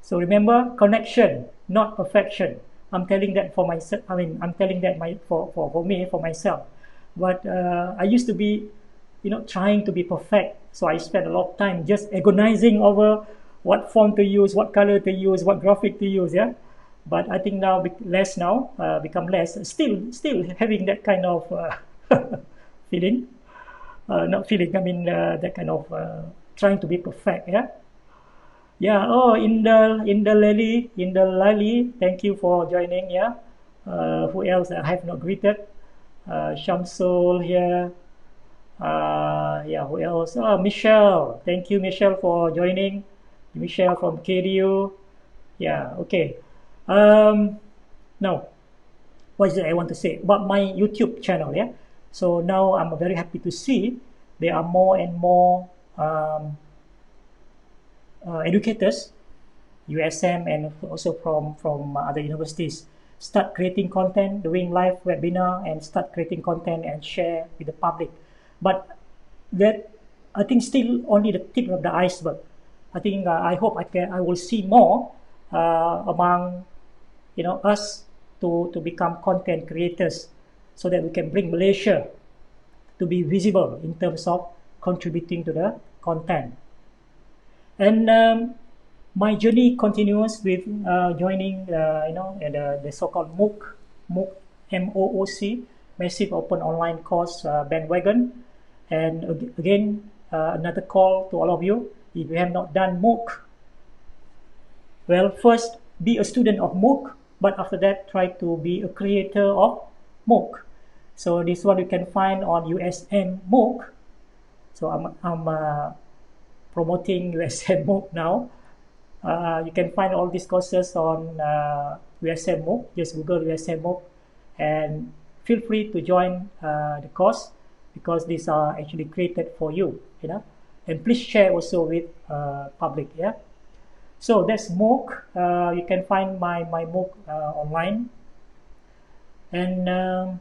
So remember, connection, not perfection. I'm telling that for myself. I'm telling that for me, for myself. But I used to be, trying to be perfect. So I spent a lot of time just agonizing over what font to use, what color to use, what graphic to use. Yeah. But I think now become less. Still having that kind of feeling. Not feeling. I mean that kind of trying to be perfect. Yeah. Yeah. Oh, in the Lali, thank you for joining. Yeah. Who else I have not greeted? Shamsul here. Yeah, who else? Oh, Michelle. Thank you, Michelle, for joining. Michelle from KDU. Yeah, okay. Um, Now, what is it I want to say about my YouTube channel? Yeah. So now I'm very happy to see there are more and more um, educators, USM, and also from other universities start creating content, doing live webinar, and start creating content and share with the public. But that, I think, still only the tip of the iceberg. I think I hope I will see more among us to become content creators, so that we can bring Malaysia to be visible in terms of contributing to the content. And my journey continues with joining, the so-called MOOC, MOOC, Massive Open Online Course bandwagon. And again, another call to all of you: if you have not done MOOC, well, first be a student of MOOC, but after that, try to be a creator of MOOC. So this one you can find on USM MOOC. So I'm promoting USM MOOC now. You can find all these courses on USM MOOC. Just Google USM MOOC and feel free to join the course, because these are actually created for you, and please share also with public. Yeah. So that's MOOC. You can find my MOOC online. And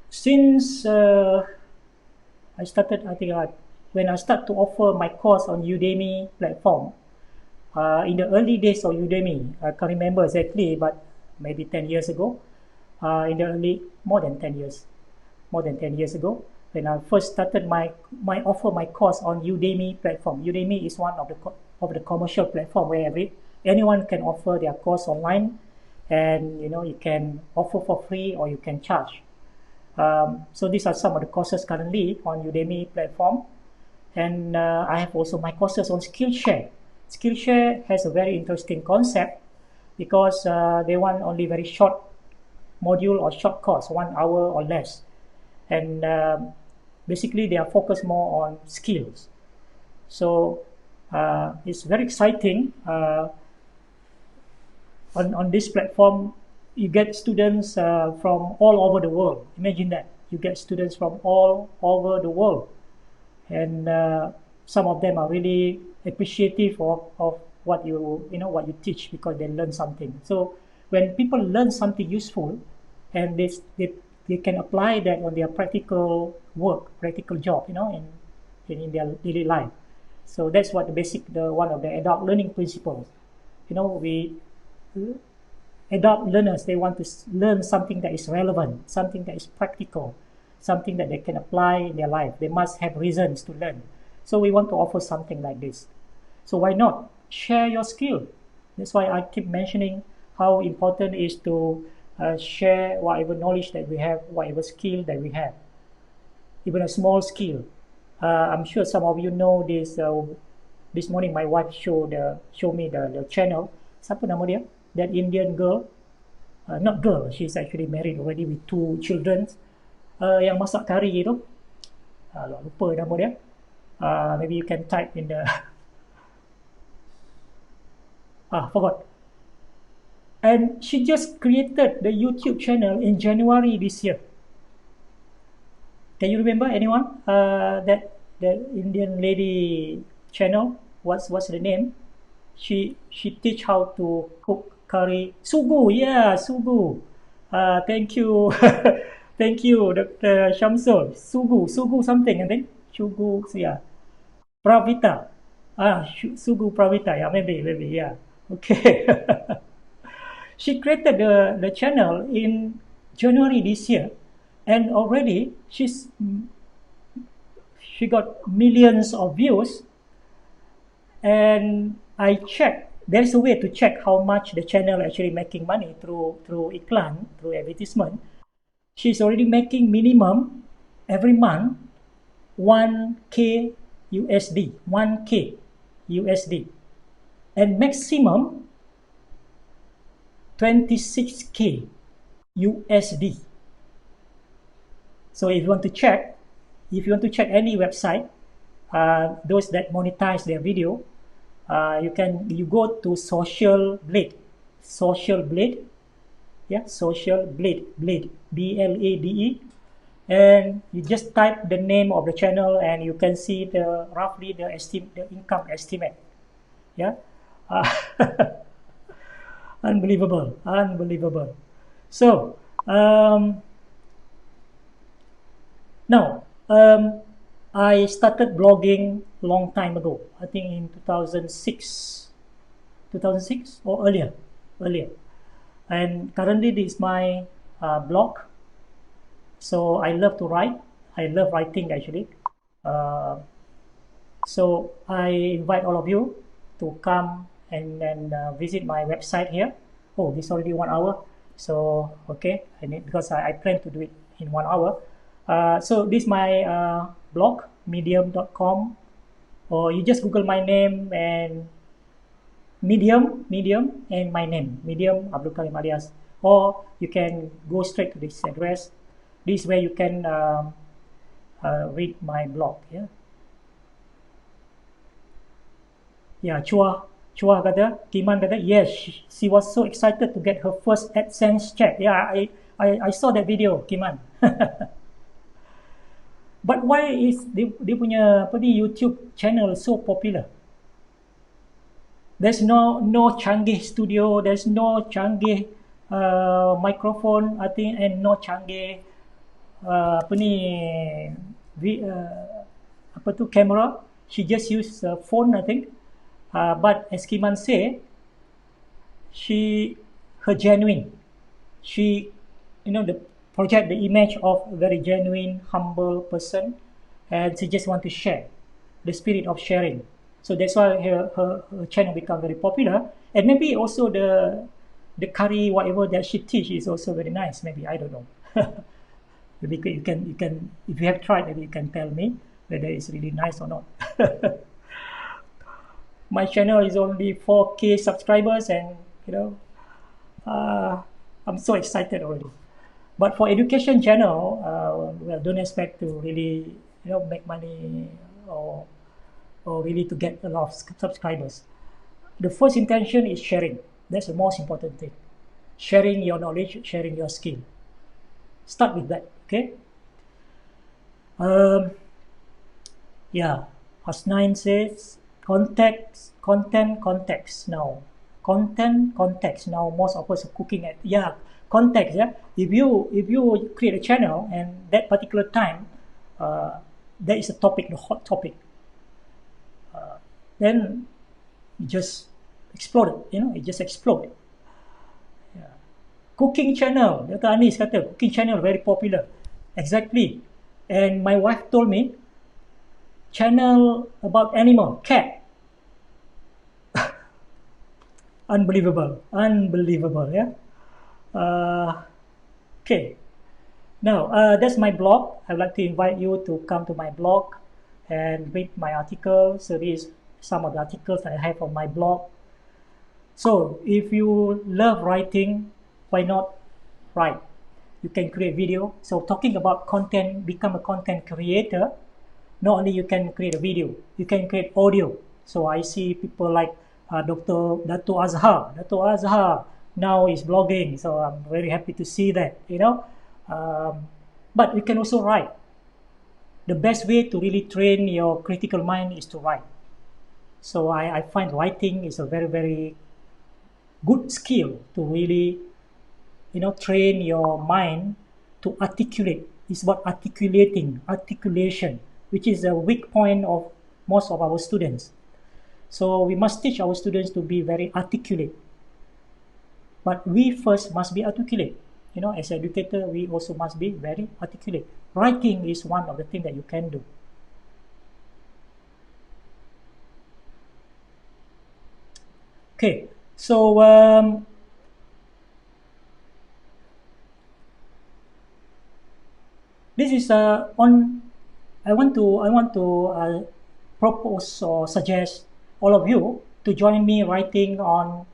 since I started, I think when I start to offer my course on Udemy platform, in the early days of Udemy, I can't remember exactly, but maybe 10 years ago, more than 10 years ago, when I first started my course on Udemy platform. Udemy is one of the commercial platform where anyone can offer their course online, and you can offer for free or you can charge. So these are some of the courses currently on Udemy platform. And I have also my courses on Skillshare. Skillshare has a very interesting concept, because they want only very short module or short course, 1 hour or less. And basically they are focused more on skills. So it's very exciting. On this platform, you get students from all over the world. Imagine that. You get students from all over the world. And some of them are really appreciative of what you teach, because they learn something. So when people learn something useful, and they can apply that on their practical work, practical job, in their daily life. So that's what one of the adult learning principles. We adult learners, they want to learn something that is relevant, something that is practical, something that they can apply in their life. They must have reasons to learn. So we want to offer something like this. So why not share your skill? That's why I keep mentioning how important it is to share whatever knowledge that we have, whatever skill that we have, even a small skill. I'm sure some of you know this. This morning my wife showed me the channel. Siapa nama dia? That Indian girl, not girl, she's actually married already with 2 children. Yang masak kari itu, lupa nama dia. Maybe you can type in the forgot. And she just created the YouTube channel in January this year. Can you remember anyone? That Indian lady channel. What's the name? She teach how to cook curry. Sugu, yeah, Sugu. Thank you, thank you, Dr. Shamsul. Sugu something, I think. Sugu, yeah. Pravita. Sugu Pravita. Yeah, maybe, yeah. Okay. She created the channel in January this year, and already she got millions of views. And I checked. There's a way to check how much the channel actually making money through iklan, through advertisement. She's already making minimum every month 1K USD, 1K USD, and maximum 26K USD. So if you want to check, any website, those that monetize their video, you go to Social Blade, yeah, Social Blade, BLADE, and you just type the name of the channel, and you can see roughly the income estimate. Yeah, unbelievable. So now I started blogging long time ago. I think in 2006 or earlier. And currently this is my blog. So I love to write. I love writing actually. So I invite all of you to come and visit my website here. Oh, this is already 1 hour. So okay, because I plan to do it in 1 hour. So this is my blog, medium.com, or you just Google my name and Medium and my name, Medium Abdul Karim Alias, or you can go straight to this address. This is where you can read my blog. Chua kata, Kiman kata, yes, she was so excited to get her first AdSense check. Yeah, I saw that video, Kiman. But why is dia punya YouTube channel so popular? There's no canggih studio, there's no canggih microphone, I think, and no canggih camera. She just used a phone, I think. But as Kiman say, her genuine. She, project the image of a very genuine, humble person, and she just want to share the spirit of sharing. So that's why her channel become very popular, and maybe also the curry whatever that she teach is also very nice. Maybe, I don't know. Maybe you can if you have tried, maybe you can tell me whether it's really nice or not. My channel is only 4K subscribers, and I'm so excited already. But for education channel, well, don't expect to really make money or really to get a lot of subscribers. The first intention is sharing. That's the most important thing. Sharing your knowledge, sharing your skill. Start with that, okay? Hasnain says, context now. Context now. Most of us are cooking at context. Yeah, if you create a channel and that particular time, there is a topic, the hot topic. Then it just exploded, it just exploded. Cooking channel, Dr. Anis kata, cooking channel very popular. Exactly. And my wife told me, channel about animal, cat. Unbelievable, yeah. Okay. Now, that's my blog. I would like to invite you to come to my blog and read my article. So these some of the articles that I have on my blog. So if you love writing, why not write? You can create video. So talking about content, become a content creator. Not only you can create a video, you can create audio. So I see people like Dato Azhar now is blogging. So I'm very happy to see that, But you can also write. The best way to really train your critical mind is to write. So I find writing is a very, very good skill to really, train your mind to articulate. It's about articulation, which is a weak point of most of our students. So we must teach our students to be very articulate. But we first must be articulate. As an educator, we also must be very articulate. Writing is one of the things that you can do. Okay, so this is I want to propose or suggest all of you to join me writing on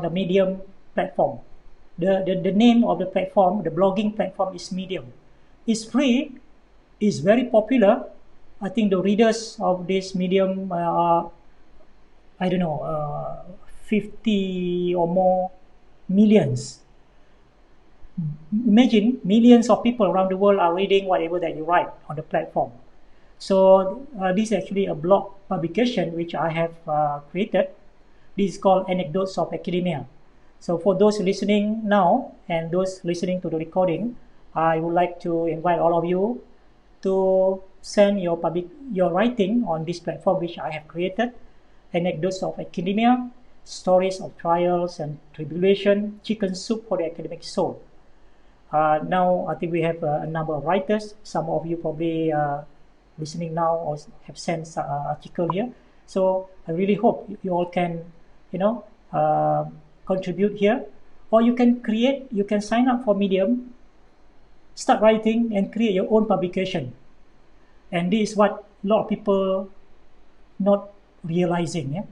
the Medium platform. The name of the platform, the blogging platform, is Medium. It's free, it's very popular. I think the readers of this medium are, I don't know, 50 or more millions. Imagine millions of people around the world are reading whatever that you write on the platform. So this is actually a blog publication which I have created. This is called Anecdotes of Academia. So for those listening now and those listening to the recording, I would like to invite all of you to send your writing on this platform which I have created. Anecdotes of Academia, stories of trials and tribulation, chicken soup for the academic soul. Now I think we have a number of writers. Some of you probably listening now or have sent article here. So I really hope you all can, contribute here, or you can create. You can sign up for Medium, start writing, and create your own publication. And this is what a lot of people not realizing. Yeah?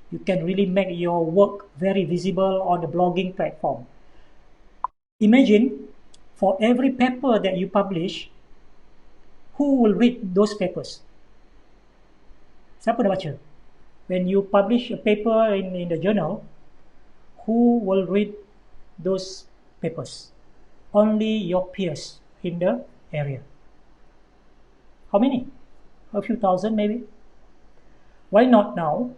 You can really make your work very visible on the blogging platform. Imagine, for every paper that you publish, who will read those papers? Siapa dah baca? When you publish a paper in the journal, who will read those papers? Only your peers in the area. How many? A few thousand maybe. Why not now,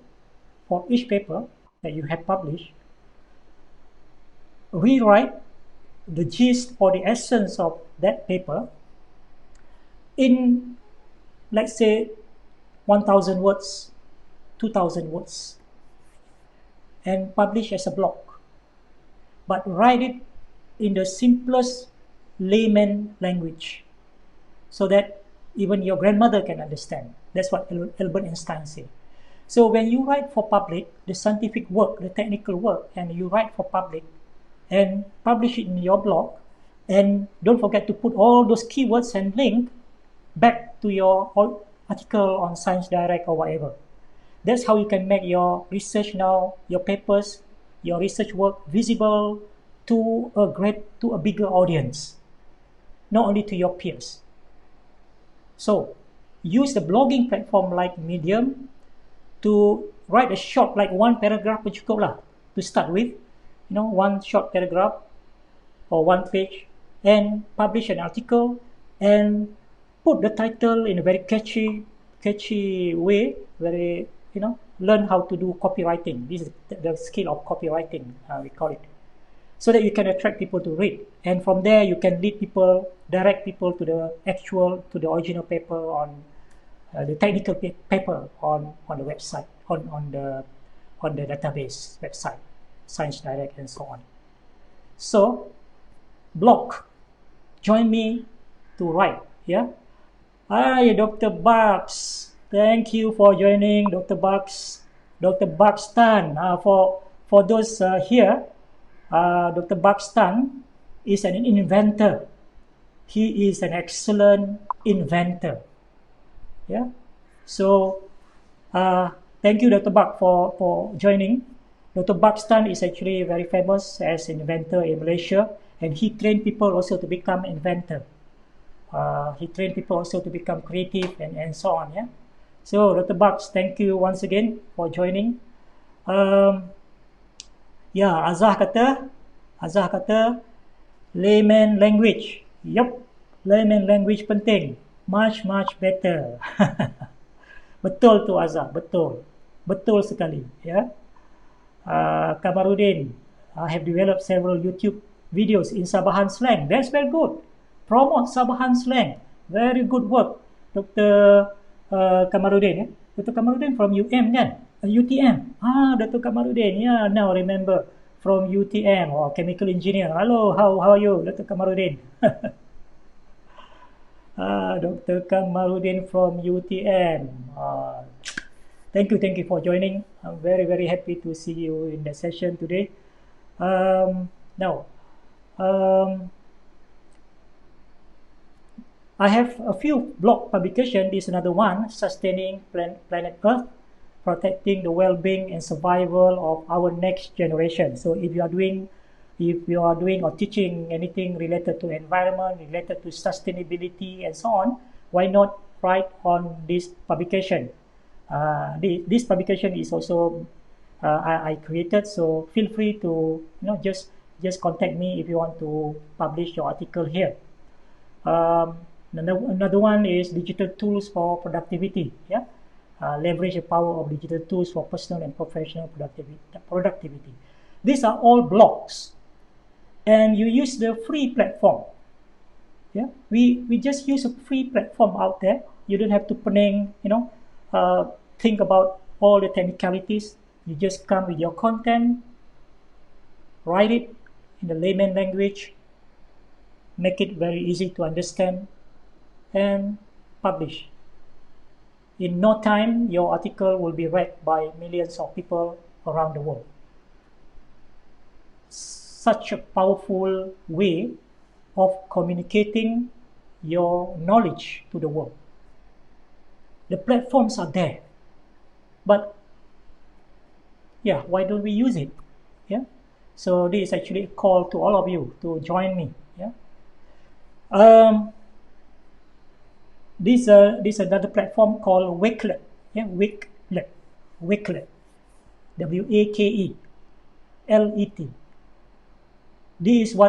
for each paper that you have published, rewrite the gist or the essence of that paper in, let's say, 1,000 words, 2,000 words, and publish as a blog. But write it in the simplest layman language so that even your grandmother can understand. That's what Albert Einstein said. So when you write for public, the scientific work, the technical work, and you write for public and publish it in your blog, and don't forget to put all those keywords and link back to your article on Science Direct or whatever. That's how you can make your research now, your papers, your research work visible to a bigger audience, not only to your peers. So use the blogging platform like Medium to write a short, like one paragraph pun cukup lah to start with, one short paragraph or one page, and publish an article and put the title in a very catchy way, very, learn how to do copywriting. This is the skill of copywriting, we call it. So that you can attract people to read. And from there, you can direct people to the original paper on the technical paper on the website, on the database website, Science Direct and so on. So, blog, join me to write, yeah? Hi, Dr. Bugs. Thank you for joining, Dr. Bugs. Dr. Bugs Tan. For those here, Dr. Bugs Tan is an inventor. He is an excellent inventor. Yeah. So, thank you, Dr. Bugs, for joining. Dr. Bugs Tan is actually very famous as an inventor in Malaysia, and he trained people also to become inventor. He trained people also to become creative and so on. Yeah. So, Dr. Bugs, thank you once again for joining. Azah kata layman language. Yup, layman language penting. Much better. Betul tu Azah, betul sekali. Ya. Kamarudin, I have developed several YouTube videos in Sabahan slang. That's very good. Promote Sabahan slang. Very good work, Dr. Kamarudin. Dr. Kamarudin from kan? UTM. Dr. Kamarudin. Yeah, now remember. From UTM or chemical engineer. Hello, how are you, Dr. Kamarudin? Dr. Kamarudin from UTM. Thank you for joining. I'm very happy to see you in the session today. Now, I have a few blog publications. This is another one, Sustaining Planet Earth, Protecting the Well-being and Survival of Our Next Generation. So if you are doing If you are doing or teaching anything related to environment, related to sustainability and so on, why not write on this publication? This publication is also I created, so feel free to just contact me if you want to publish your article here. Another one is digital tools for productivity. Yeah, leverage the power of digital tools for personal and professional productivity. These are all blogs, and you use the free platform. Yeah, we just use a free platform out there. You don't have to think about all the technicalities. You just come with your content, write it in the layman language, make it very easy to understand, and publish. In no time, your article will be read by millions of people around the world. Such a powerful way of communicating your knowledge to the world. The platforms are there, but yeah, why don't we use it? Yeah, so this is actually a call to all of you to join me. Yeah, this another platform called Wakelet. Yeah, Wakelet, WAKELET. This is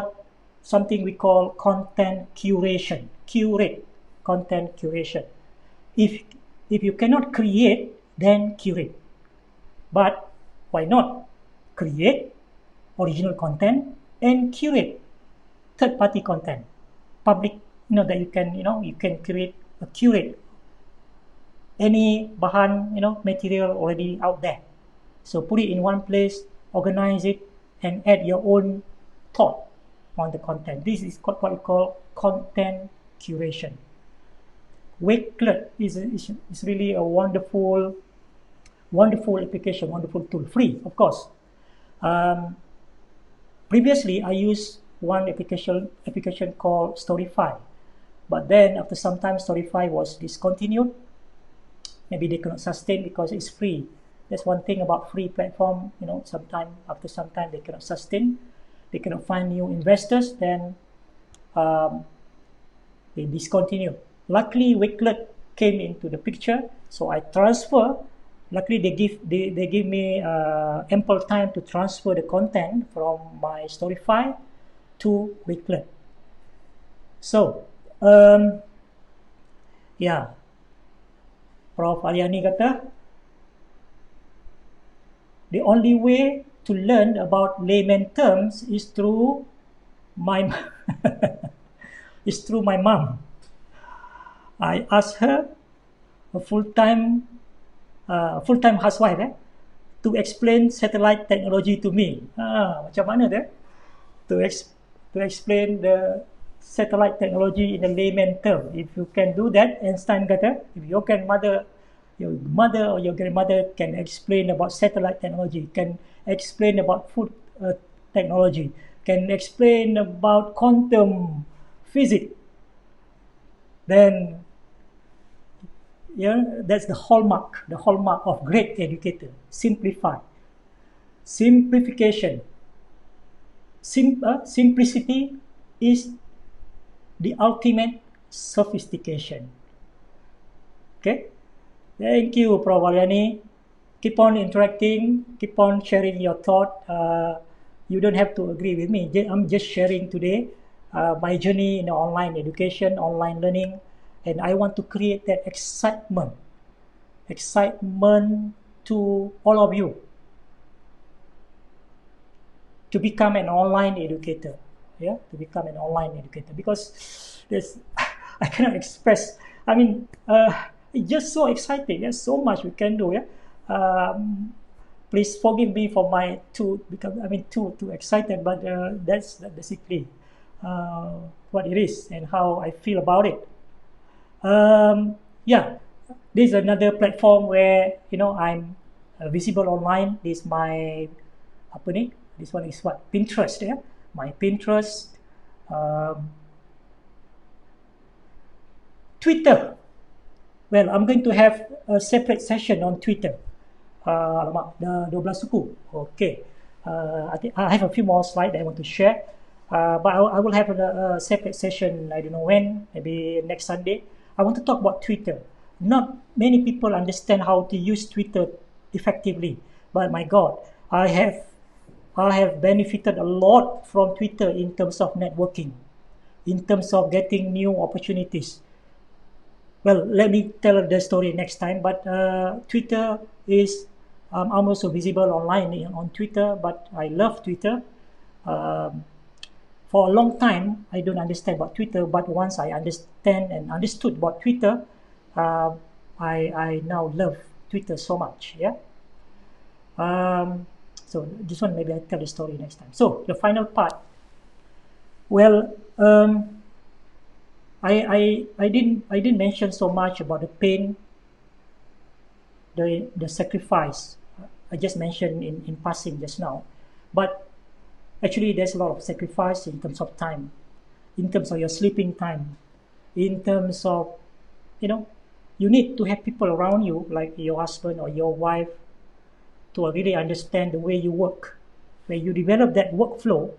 something we call content curation. Content curation. If you cannot create, then curate. But why not create original content and curate third-party content, public? That you can curate any bahan material already out there. So put it in one place, organize it, and add your own thought on the content. This is what we call content curation. Wakelet is really a wonderful application, wonderful tool, free of course. Previously, I used one application called Storyfy, but then after some time, Storyfy was discontinued. Maybe they cannot sustain because it's free. That's one thing about free platform. After some time, they cannot sustain. They cannot find new investors. Then they discontinue. Luckily, Wakelet came into the picture, so I transfer. Luckily, they give me ample time to transfer the content from my Storyfy to Wakelet. So, yeah, Prof. Aliani kata, the only way to learn about layman terms is through my mom. I asked her, a full-time housewife, to explain satellite technology to me. Macam mana dia? To explain the satellite technology in a layman term. If you can do that, Einstein kata, if your mother or your grandmother can explain about satellite technology, can explain about food technology, can explain about quantum physics, then that's the hallmark of great educator. Simplification. Simplicity is the ultimate sophistication. Okay, thank you, Prof. Aliani. Keep on interacting, keep on sharing your thought. You don't have to agree with me. I'm just sharing today my journey in online education, online learning, and I want to create that excitement to all of you to become an online educator. Yeah, to become an online educator, because I cannot express. I mean, it's just so exciting. There's so much we can do. Yeah. Please forgive me for my too excited, but that's basically what it is and how I feel about it. Yeah, this is another platform where I'm visible online. This is my This one is what? Pinterest. Yeah, my Pinterest. Twitter. Well, I'm going to have a separate session on Twitter. Alamak, dah 12 suku. Okay. I think I have a few more slides that I want to share, but I will have a separate session. I don't know when, maybe next Sunday. I want to talk about Twitter. Not many people understand how to use Twitter effectively, but my God, I have benefited a lot from Twitter in terms of networking, in terms of getting new opportunities. Well, let me tell the story next time. But Twitter is, I'm also visible online on Twitter, but I love Twitter. Um, for a long time, I don't understand about Twitter, but once I understand and understood about Twitter, uh, I now love Twitter so much. Yeah. Um, so this one maybe I tell the story next time. So the final part. Well, I didn't mention so much about the pain, the sacrifice. I just mentioned in passing just now, but actually there's a lot of sacrifice in terms of time, in terms of your sleeping time, in terms of, you know, you need to have people around you like your husband or your wife to really understand the way you work. When you develop that workflow,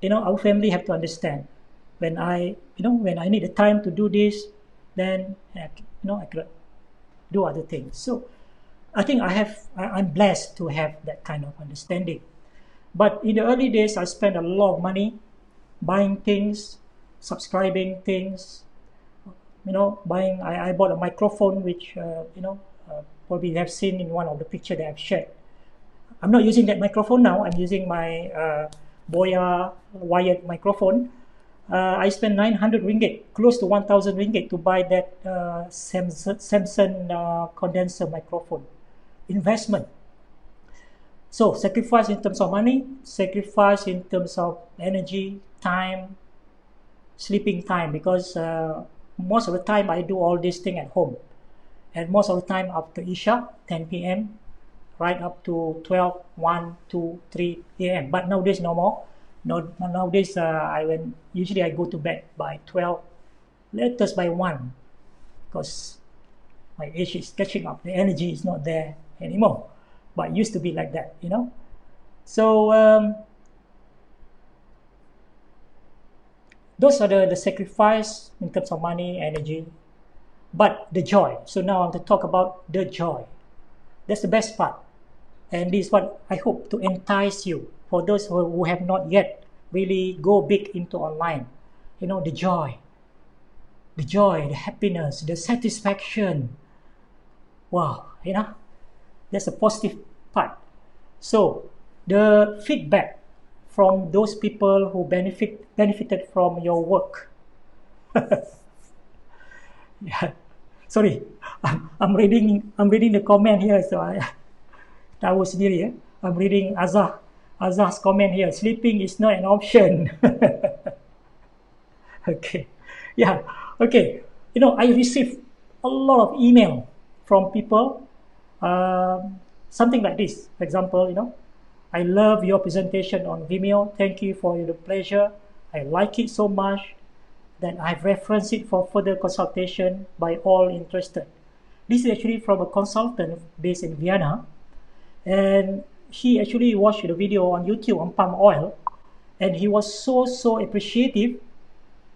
our family have to understand. When when I need the time to do this, then I could do other things. So I think I'm blessed to have that kind of understanding. But in the early days, I spent a lot of money buying things, subscribing things. Buying. I bought a microphone, which probably you have seen in one of the picture that I've shared. I'm not using that microphone now. I'm using my Boya wired microphone. I spent 900 ringgit, close to 1,000 ringgit, to buy that Samsung condenser microphone. Investment. So sacrifice in terms of money, sacrifice in terms of energy, time, sleeping time, because most of the time I do all this thing at home. And most of the time after Isha, 10 p.m., right up to 12, 1, 2, 3 a.m. But nowadays no more. No, nowadays usually I go to bed by 12, latest by 1, because my age is catching up. The energy is not there anymore. But it used to be like that, So those are the sacrifice in terms of money, energy, but the joy. So now I'm going to talk about the joy. That's the best part. And this is what I hope to entice you, for those who have not yet really go big into online. The joy, the happiness, the satisfaction. Wow, that's a positive part. So the feedback from those people who benefited from your work. Yeah. Sorry, I'm reading the comment here, so I was sendiri. I'm reading Azah's comment here. Sleeping is not an option. Okay, yeah, okay. I received a lot of email from people, something like this. For example, I love your presentation on Vimeo. Thank you for the pleasure. I like it so much that I've referenced it for further consultation by all interested. This is actually from a consultant based in Vienna, and he actually watched the video on YouTube on palm oil, and he was so appreciative.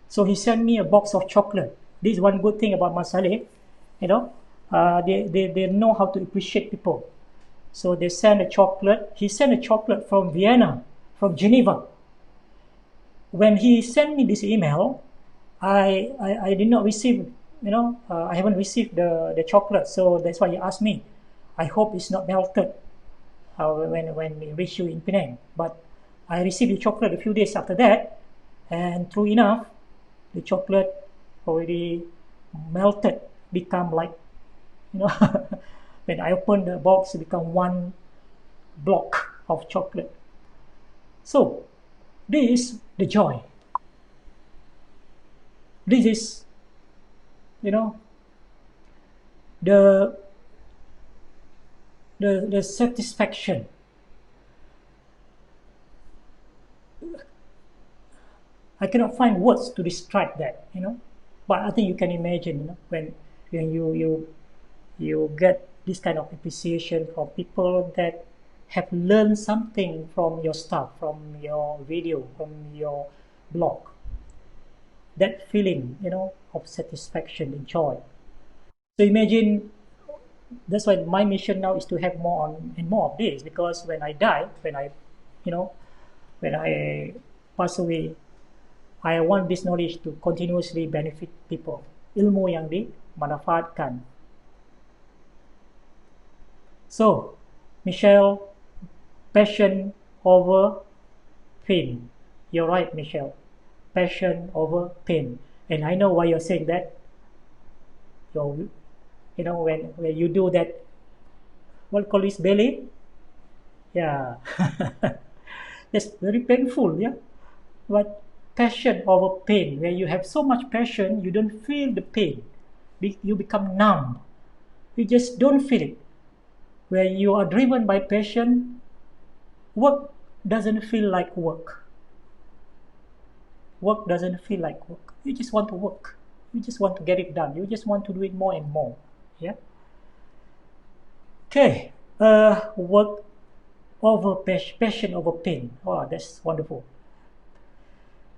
So he sent me a box of chocolate. This is one good thing about Masaleh, they know how to appreciate people. So they sent a chocolate. He sent a chocolate from Vienna, from Geneva. When he sent me this email, I did not receive, I haven't received the chocolate. So that's why he asked me. I hope it's not melted when we reach you in Penang. But I received the chocolate a few days after that, and true enough, the chocolate already melted, become like, when I opened the box, it become one block of chocolate. So this is the joy. This is, the satisfaction. I cannot find words to describe that, but I think you can imagine, when you get this kind of appreciation from people that have learned something from your stuff, from your video, from your blog. That feeling, of satisfaction and joy. So imagine, that's why my mission now is to have more and more of this, because when I die, when I pass away, I want this knowledge to continuously benefit people. Ilmu yang dimanfaatkan. So, Michelle, passion over pain. You're right, Michelle. Passion over pain. And I know why you're saying that. When you do that, what call this, belly? Yeah. That's very painful, yeah. But passion over pain, where you have so much passion, you don't feel the pain. You become numb. You just don't feel it. Where you are driven by passion, work doesn't feel like work. Work doesn't feel like work. You just want to work. You just want to get it done. You just want to do it more and more. Yeah. Okay. Work over passion over pain. Oh, that's wonderful.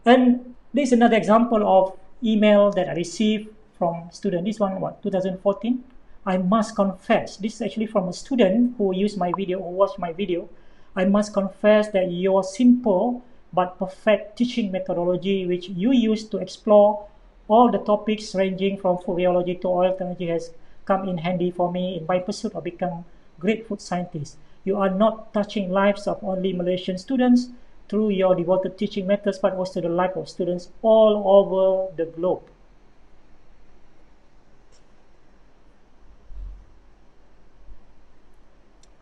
And this is another example of email that I received from student. This one, 2014. I must confess, this is actually from a student who used my video, who watched my video. I must confess that your simple but perfect teaching methodology, which you use to explore all the topics ranging from food biology to oil technology, has come in handy for me in my pursuit of becoming great food scientist. You are not touching lives of only Malaysian students through your devoted teaching methods, but also the life of students all over the globe.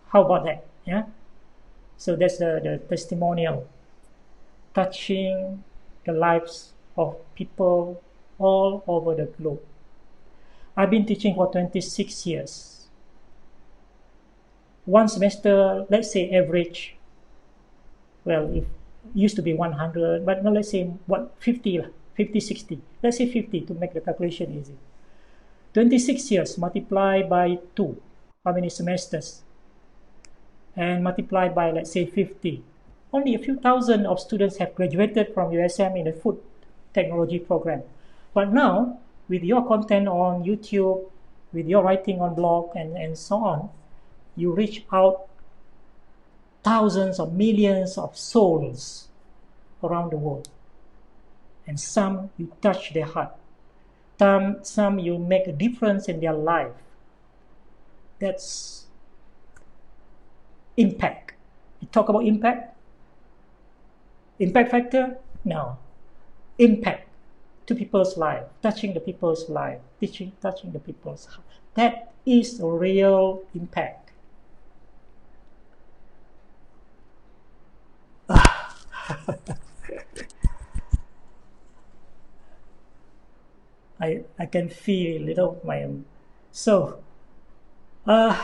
How about that? Yeah. So that's the testimonial, touching the lives of people all over the globe. I've been teaching for 26 years. One semester, let's say average, well, it used to be 100, but now let's say 50, 60. Let's say 50 to make the calculation easy. 26 years multiplied by 2. How many semesters? And multiplied by, let's say, 50. Only a few thousand of students have graduated from USM in the food technology program. But now, with your content on YouTube, with your writing on blog, and so on, you reach out thousands or millions of souls around the world. And some you touch their heart. Some you make a difference in their life. That's impact. You talk about impact? Impact factor? No. Impact to people's life, touching the people's life, touching the people's heart. That is a real impact. I can feel so the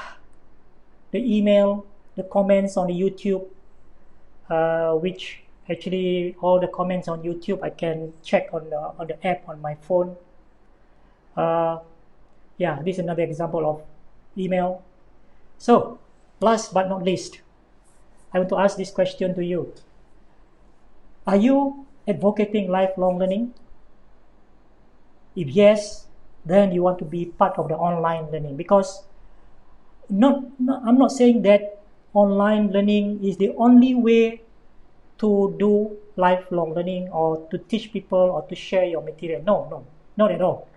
email, the comments on the YouTube, which actually all the comments on YouTube I can check on the app on my phone. Yeah, this is another example of email. So last but not least, I want to ask this question to you. Are you advocating lifelong learning? If yes, then you want to be part of the online learning, because I'm not saying that online learning is the only way to do lifelong learning or to teach people or to share your material. No, not at all.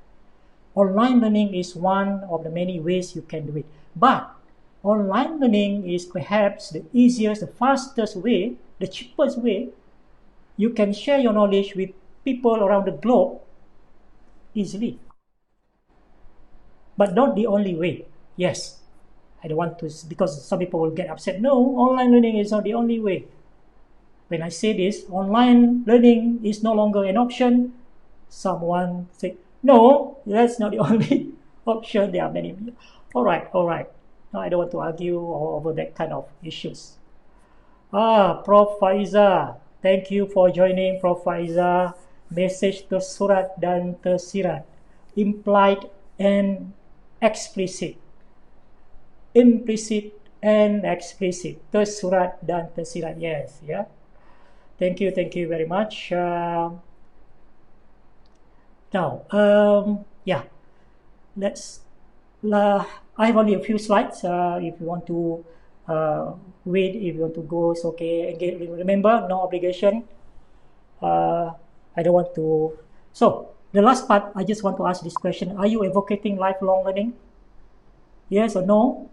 Online learning is one of the many ways you can do it. But online learning is perhaps the easiest, the fastest way, the cheapest way you can share your knowledge with people around the globe easily. But not the only way. Yes, I don't want to, because some people will get upset. No, online learning is not the only way. When I say this, online learning is no longer an option. Someone say, no, that's not the only option. There are many. All right. Now I don't want to argue over that kind of issues. Prof. Faiza, thank you for joining, Prof. Faiza. Message tersurat dan tersirat, implied and explicit. Implicit and explicit. Tersurat dan tersirat. Yes, yeah. Thank you very much. Now, yeah, let's. I have only a few slides. If you want to wait, if you want to go, it's okay. Again, remember, no obligation. I don't want to. So, the last part, I just want to ask this question: are you advocating lifelong learning? Yes or no?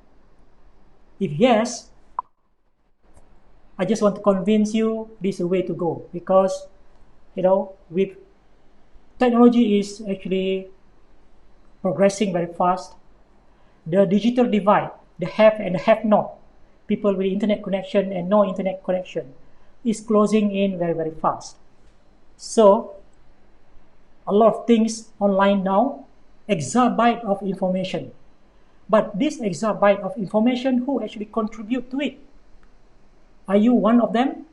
If yes, I just want to convince you this is the way to go, because with technology is actually progressing very fast. The digital divide, the have and the have not, people with internet connection and no internet connection, is closing in very, very fast. So a lot of things online now, exabyte of information. But this exabyte of information, who actually contribute to it? Are you one of them?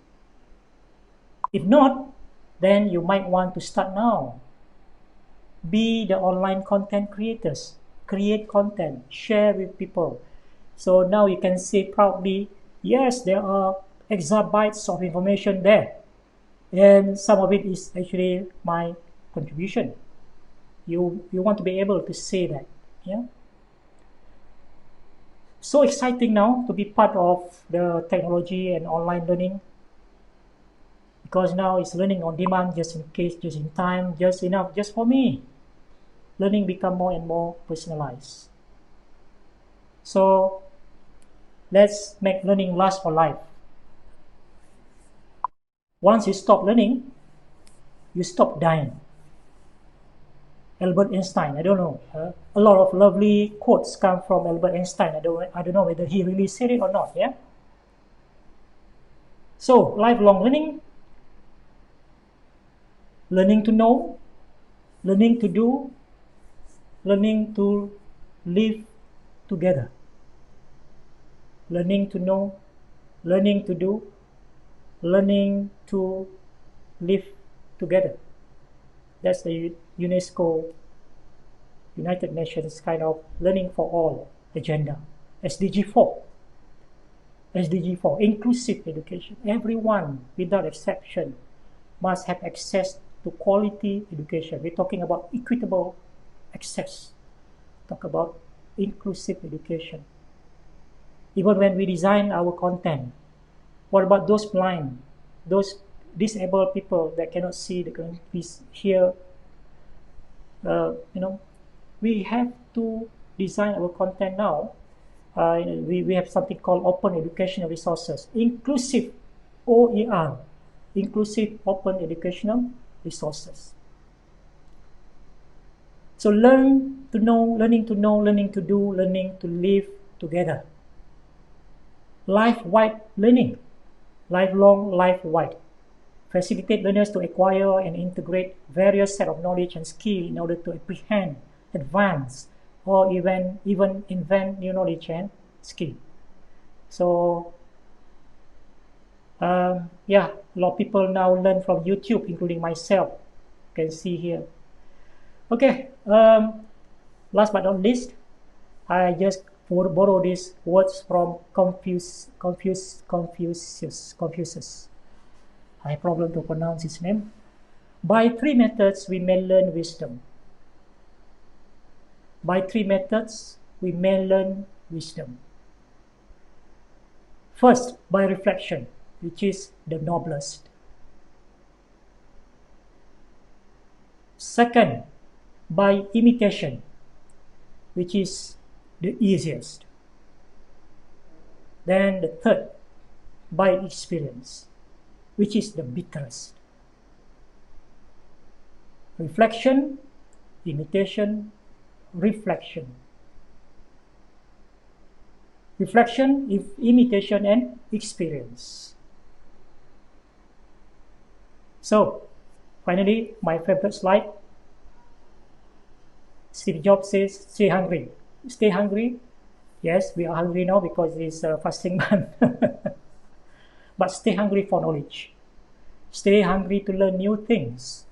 If not, then you might want to start now. Be the online content creators. Create content, share with people. So now you can say proudly, yes, there are exabytes of information there. And some of it is actually my contribution. You want to be able to say that. Yeah. So exciting now to be part of the technology and online learning, because now it's learning on demand, just in case, just in time, just enough, just for me. Learning become more and more personalized. So let's make learning last for life. Once you stop learning, you stop dying. Albert Einstein, I don't know. A lot of lovely quotes come from Albert Einstein. I don't know whether he really said it or not. Yeah. So lifelong learning, learning to know, learning to do, learning to live together. Learning to know, learning to do, learning to live together. That's the UNESCO, United Nations kind of learning for all agenda. SDG 4. SDG 4, inclusive education. Everyone, without exception, must have access to quality education. We're talking about equitable access. Talk about inclusive education. Even when we design our content, what about those blind, those disabled people that cannot see, that cannot hear? We have to design our content now. We have something called open educational resources, inclusive OER, inclusive open educational resources. So learning to know, learning to do, learning to live together. Life-wide learning, lifelong, life-wide. Facilitate learners to acquire and integrate various set of knowledge and skill in order to apprehend, advance, or even invent new knowledge and skill. So, yeah, a lot of people now learn from YouTube, including myself. You can see here. Okay, last but not least, I just borrow these words from Confucius. I have problem to pronounce his name. By 3 methods, we may learn wisdom. By 3 methods, we may learn wisdom. First, by reflection, which is the noblest. Second, by imitation, which is the easiest. Then the third, by experience, which is the bitterest. Reflection, imitation, reflection. Reflection, imitation, and experience. So, finally, my favorite slide. Steve Jobs says, stay hungry. Stay hungry. Yes, we are hungry now because it's a fasting month. But stay hungry for knowledge. Stay hungry to learn new things.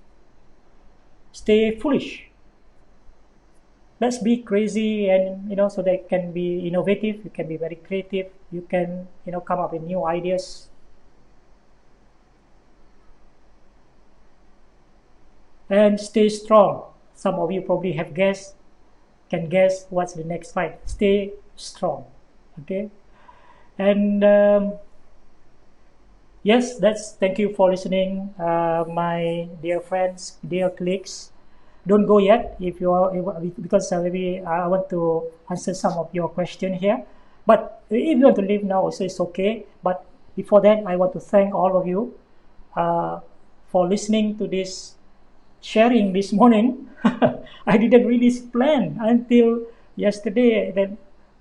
Stay foolish. let's be crazy, and so that can be innovative, you can be very creative, you can come up with new ideas. And stay strong. Some of you probably can guess what's the next slide. Stay strong. Okay. And yes, thank you for listening, my dear friends, dear colleagues. Don't go yet if you are, because maybe I want to answer some of your question here. But if you want to leave now, also it's okay. But before that, I want to thank all of you for listening to this sharing this morning. I didn't really plan until yesterday,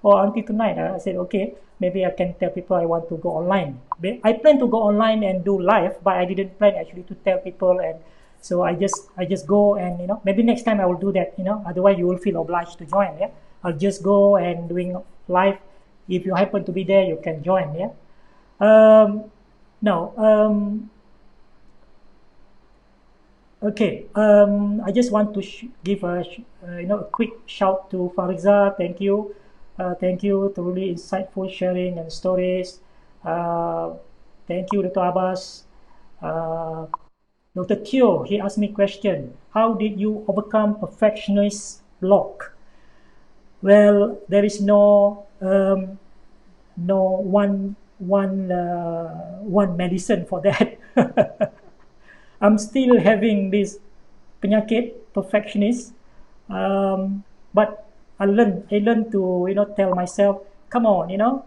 or until tonight. I said, okay, maybe I can tell people I want to go online. I plan to go online and do live, but I didn't plan actually to tell people. And so I just go, and maybe next time I will do that. Otherwise you will feel obliged to join. Yeah, I'll just go and doing live. If you happen to be there, you can join. Yeah. Now. Okay, I just want to give a quick shout to Fariza. Thank you, to really insightful sharing and stories. Thank you, Dr. Abbas. Dr. Teo, he asked me question. How did you overcome perfectionist block? Well, there is no one medicine for that. I'm still having this penyakit, perfectionist, but I learned to tell myself, come on, enough.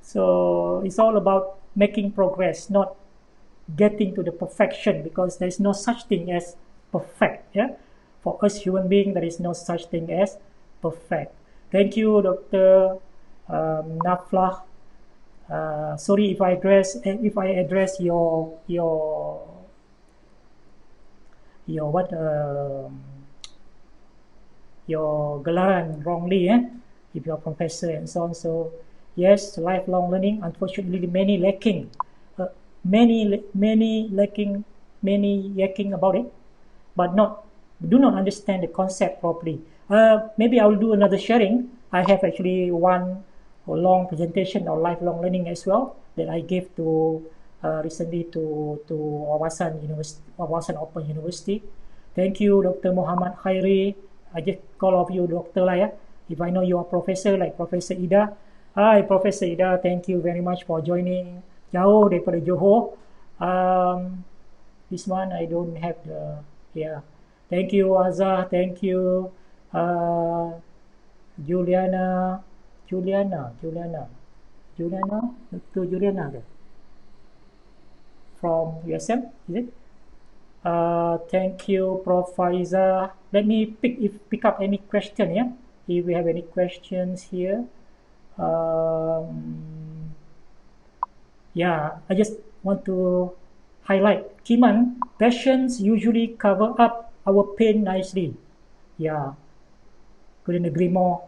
So it's all about making progress, not getting to the perfection, because there's no such thing as perfect. Yeah, for us human beings, there is no such thing as perfect. Thank you, Dr. Naflah. Sorry if I address your what your gelaran wrongly, if you're a professor and so on. So yes, lifelong learning, unfortunately many lacking about it, but do not understand the concept properly. Maybe I will do another sharing. I have actually one long presentation on lifelong learning as well that I gave to recently to Wawasan University, Wawasan Open University. Thank you, Dr. Muhammad Khairi. I just call of you doctor lah ya. If I know you are professor like Professor Ida. Hi, Professor Ida. Thank you very much for joining. Jauh daripada Johor. This one I don't have the Thank you, Azah. Thank you, Juliana, Dr. Juliana from USM, is it? Thank you, Prof. Faiza. Let me pick up any question, yeah? If we have any questions here. Yeah, I just want to highlight, Kiman, passions usually cover up our pain nicely. Yeah, couldn't agree more.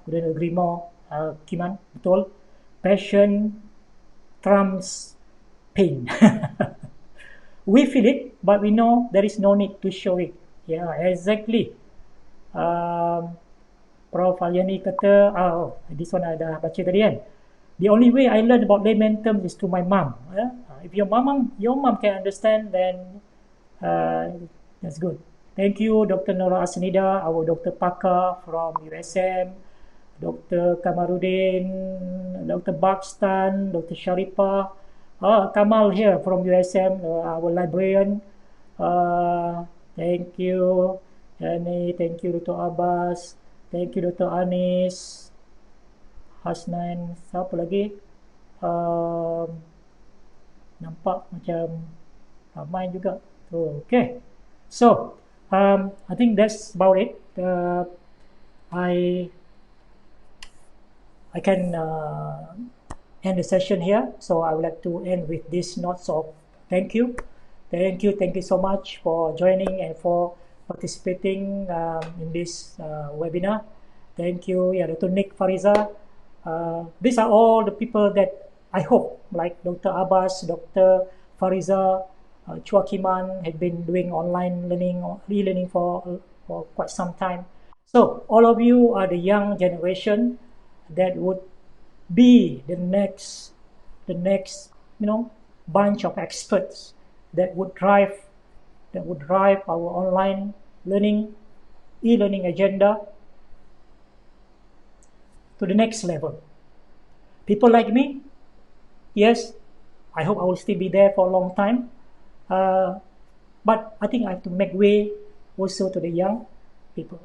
Kiman, betul. Passion trumps pain. We feel it, but we know there is no need to show it. Yeah, exactly. Prof. Aliani kata, this one I dah baca tadi kan. The only way I learn about layman terms is through my mom. If your mom can understand, then that's good. Thank you, Dr. Nora Asnida, our Dr. Pakar from USM, Dr. Kamarudin, Dr. Bakstan, Dr. Sharifah, Kamal here from USM, our librarian. Thank you, Yani. Thank you, Dr. Abbas. Thank you, Dr. Anis. Hasnan, siapa lagi? Nampak macam ramai juga. Okay. So, I think that's about it. I can end the session here. So I would like to end with this notes of thank you. Thank you so much for joining and for participating in this webinar. Thank you, Dr. Nick, Fariza. These are all the people that I hope, like Dr. Abbas, Dr. Fariza, Chua Kiman had been doing online learning or e-learning for quite some time. So all of you are the young generation that would be the next bunch of experts that would drive our online learning e-learning agenda to the next level. People like me, yes, I hope I will still be there for a long time. But I think I have to make way also to the young people.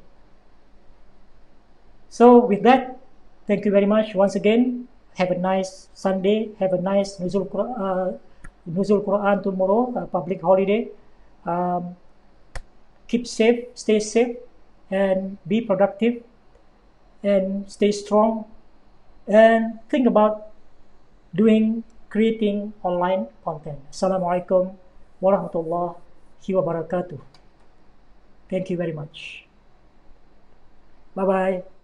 So with that, thank you very much once again. Have a nice Sunday. Have a nice Nuzul Quran tomorrow, public holiday. Um, Keep safe, stay safe, and be productive, and stay strong, and think about creating online content. Assalamualaikum warahmatullahi wabarakatuh. Thank you very much. Bye bye.